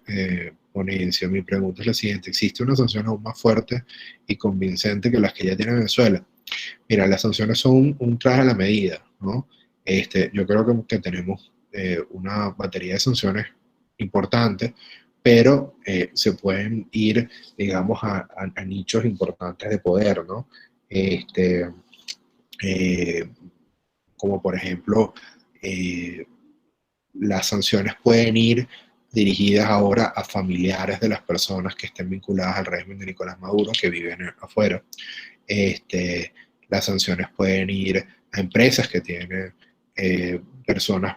ponencia. Mi pregunta es la siguiente: ¿existe una sanción aún más fuerte y convincente que las que ya tiene Venezuela? Mira, las sanciones son un traje a la medida, ¿no? Yo creo que tenemos una batería de sanciones importantes, pero se pueden ir, digamos, a nichos importantes de poder, ¿no? Este, eh, Como por ejemplo, eh, las sanciones pueden ir dirigidas ahora a familiares de las personas que estén vinculadas al régimen de Nicolás Maduro, que viven afuera. Este, las sanciones pueden ir a empresas que tienen personas,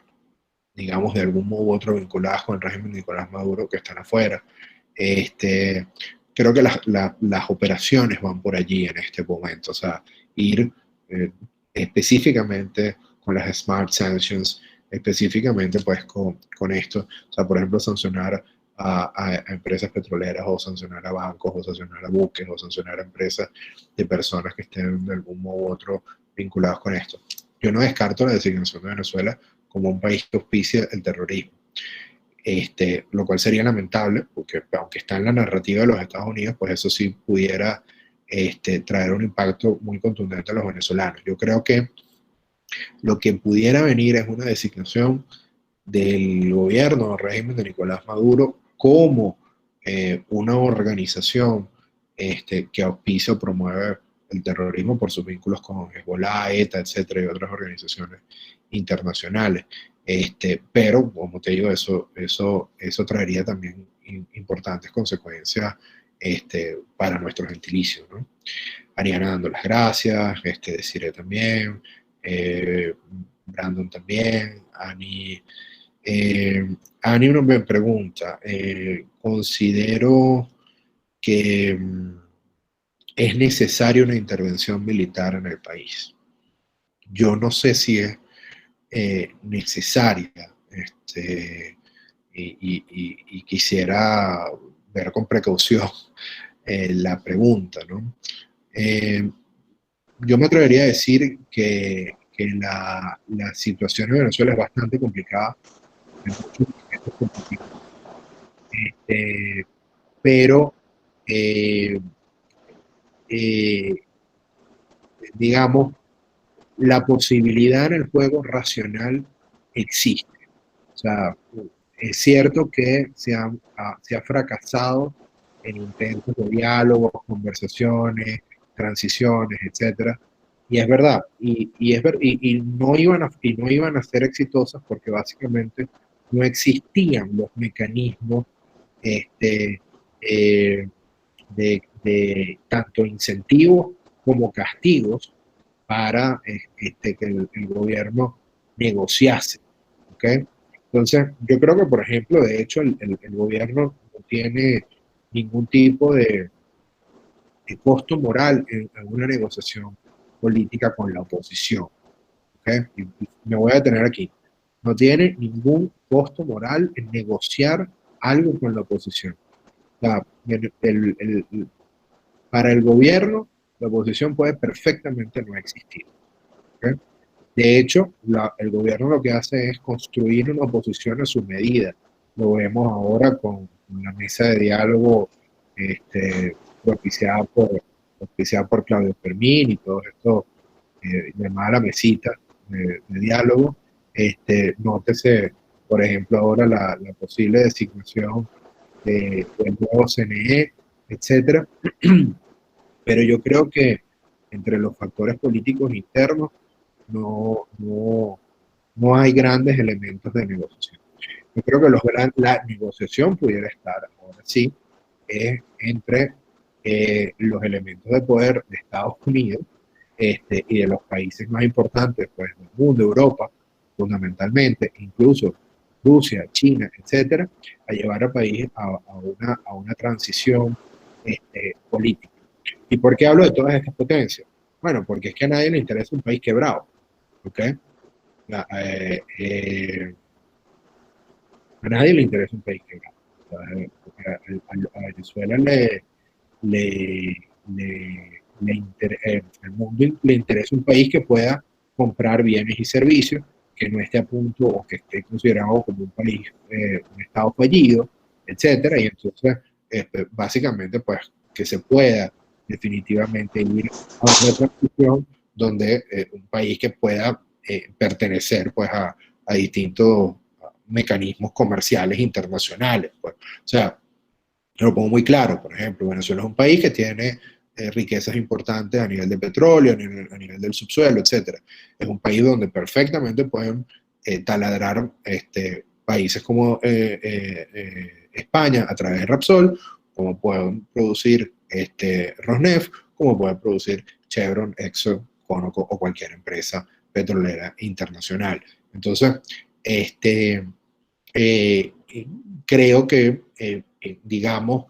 digamos, de algún modo u otro vinculadas con el régimen de Nicolás Maduro que están afuera. Este, Creo que las operaciones van por allí en este momento, o sea, ir eh, específicamente con las Smart Sanctions, específicamente pues con esto, o sea, por ejemplo, sancionar a empresas petroleras o sancionar a bancos o sancionar a buques o sancionar a empresas de personas que estén de algún modo u otro vinculados con esto. Yo no descarto la designación de Venezuela como un país que auspicia el terrorismo. lo cual sería lamentable, porque aunque está en la narrativa de los Estados Unidos, pues eso sí pudiera traer un impacto muy contundente a los venezolanos. Yo creo que lo que pudiera venir es una designación del gobierno o régimen de Nicolás Maduro como una organización que auspicia o promueve el terrorismo por sus vínculos con Hezbollah, ETA, etcétera, y otras organizaciones internacionales. Pero, como te digo, eso traería también importantes consecuencias para nuestro gentilicio, ¿no? Ariana dando las gracias, Desiree también, eh, Brandon también, Ani. Ani uno me pregunta, considero que es necesaria una intervención militar en el país. Yo no sé si es necesaria, y quisiera ver con precaución la pregunta, ¿no? Eh, yo me atrevería a decir que la situación en Venezuela es bastante complicada en muchos aspectos positivos, pero eh, eh, digamos, la posibilidad en el juego racional existe. O sea, es cierto que se ha fracasado en intentos de diálogo, conversaciones, transiciones, etcétera. Y es verdad, y no iban a ser exitosas porque básicamente no existían los mecanismos este, eh, de tanto incentivos como castigos para que el gobierno negociase. ¿Okay? Entonces, yo creo que, por ejemplo, de hecho, el gobierno no tiene ningún tipo de costo moral en una negociación política con la oposición. ¿Okay? Y me voy a detener aquí. No tiene ningún costo moral en negociar algo con la oposición. O sea, para el gobierno, la oposición puede perfectamente no existir. ¿Okay? De hecho, el gobierno lo que hace es construir una oposición a su medida. Lo vemos ahora con la mesa de diálogo propiciada por Claudio Fermín y todo esto, llamada la mesita de diálogo. Nótese, por ejemplo, ahora la posible designación del nuevo CNE, etcétera. Pero yo creo que entre los factores políticos internos no, no hay grandes elementos de negociación. Yo creo que la negociación pudiera estar, ahora sí, entre los elementos de poder de Estados Unidos y de los países más importantes pues, del mundo, Europa, fundamentalmente, incluso Rusia, China, etcétera, a llevar al país a una transición política. ¿Y por qué hablo de todas estas potencias? Bueno, porque es que a nadie le interesa un país quebrado. ¿Ok? La- eh, eh, a nadie le interesa un país quebrado. O sea, a Venezuela le, al mundo le interesa un país que pueda comprar bienes y servicios, que no esté a punto o que esté considerado como un país, un estado fallido, etcétera. Y entonces, básicamente, pues, que se pueda definitivamente ir a una transición donde un país que pueda pertenecer, pues, a distintos mecanismos comerciales internacionales. Pues. O sea, yo lo pongo muy claro, por ejemplo, Venezuela es un país que tiene riquezas importantes a nivel de petróleo, a nivel del subsuelo, etcétera. Es un país donde perfectamente pueden taladrar países como España a través de Repsol, como pueden producir Rosneft, como pueden producir Chevron, Exxon, Conoco o cualquier empresa petrolera internacional. Entonces, eh, creo que, digamos,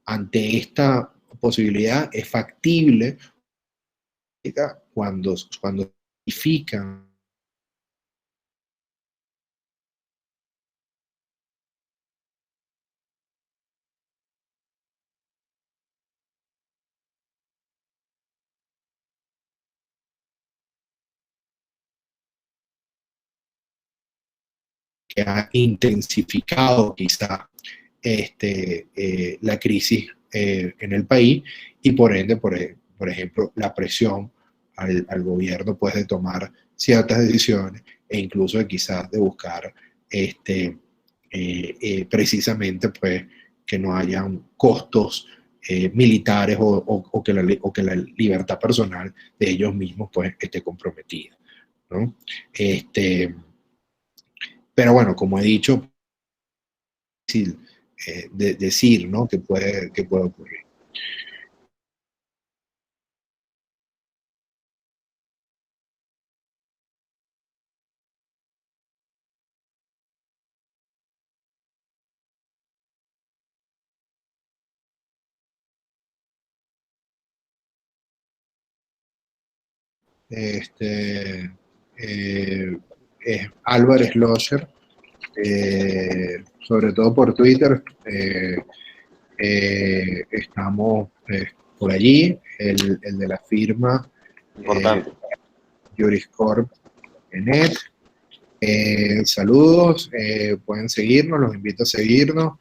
ante esta posibilidad es factible cuando significan que ha intensificado quizá la crisis en el país y por ende, por ejemplo, la presión al gobierno pues, de tomar ciertas decisiones e incluso de quizás de buscar precisamente pues, que no hayan costos militares o que la libertad personal de ellos mismos pues, esté comprometida, ¿no? Pero bueno, como he dicho, decir, ¿no? Que puede ocurrir. Este, es Álvarez Locher, sobre todo por Twitter. Estamos por allí, el de la firma Importante. Juriscorp.net. Saludos, pueden seguirnos, los invito a seguirnos.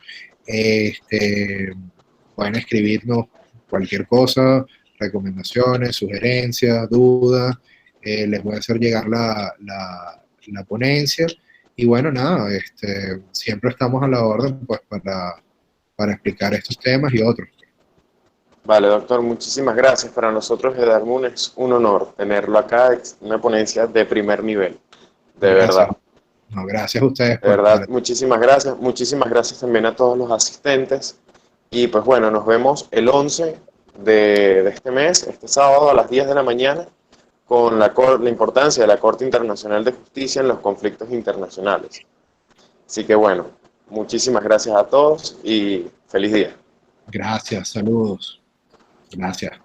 Pueden escribirnos cualquier cosa, recomendaciones, sugerencias, dudas. Les voy a hacer llegar la ponencia. Y bueno, nada, siempre estamos a la orden pues, para explicar estos temas y otros. Vale, doctor, muchísimas gracias. Para nosotros de Darmoon es un honor tenerlo acá, es una ponencia de primer nivel, de Gracias. verdad. No, gracias a ustedes De verdad, muchísimas gracias. Muchísimas gracias también a todos los asistentes. Y pues bueno, nos vemos el 11 de este mes, este sábado a las 10 de la mañana, con la importancia de la Corte Internacional de Justicia en los conflictos internacionales. Así que bueno, muchísimas gracias a todos y feliz día. Gracias, saludos. Gracias.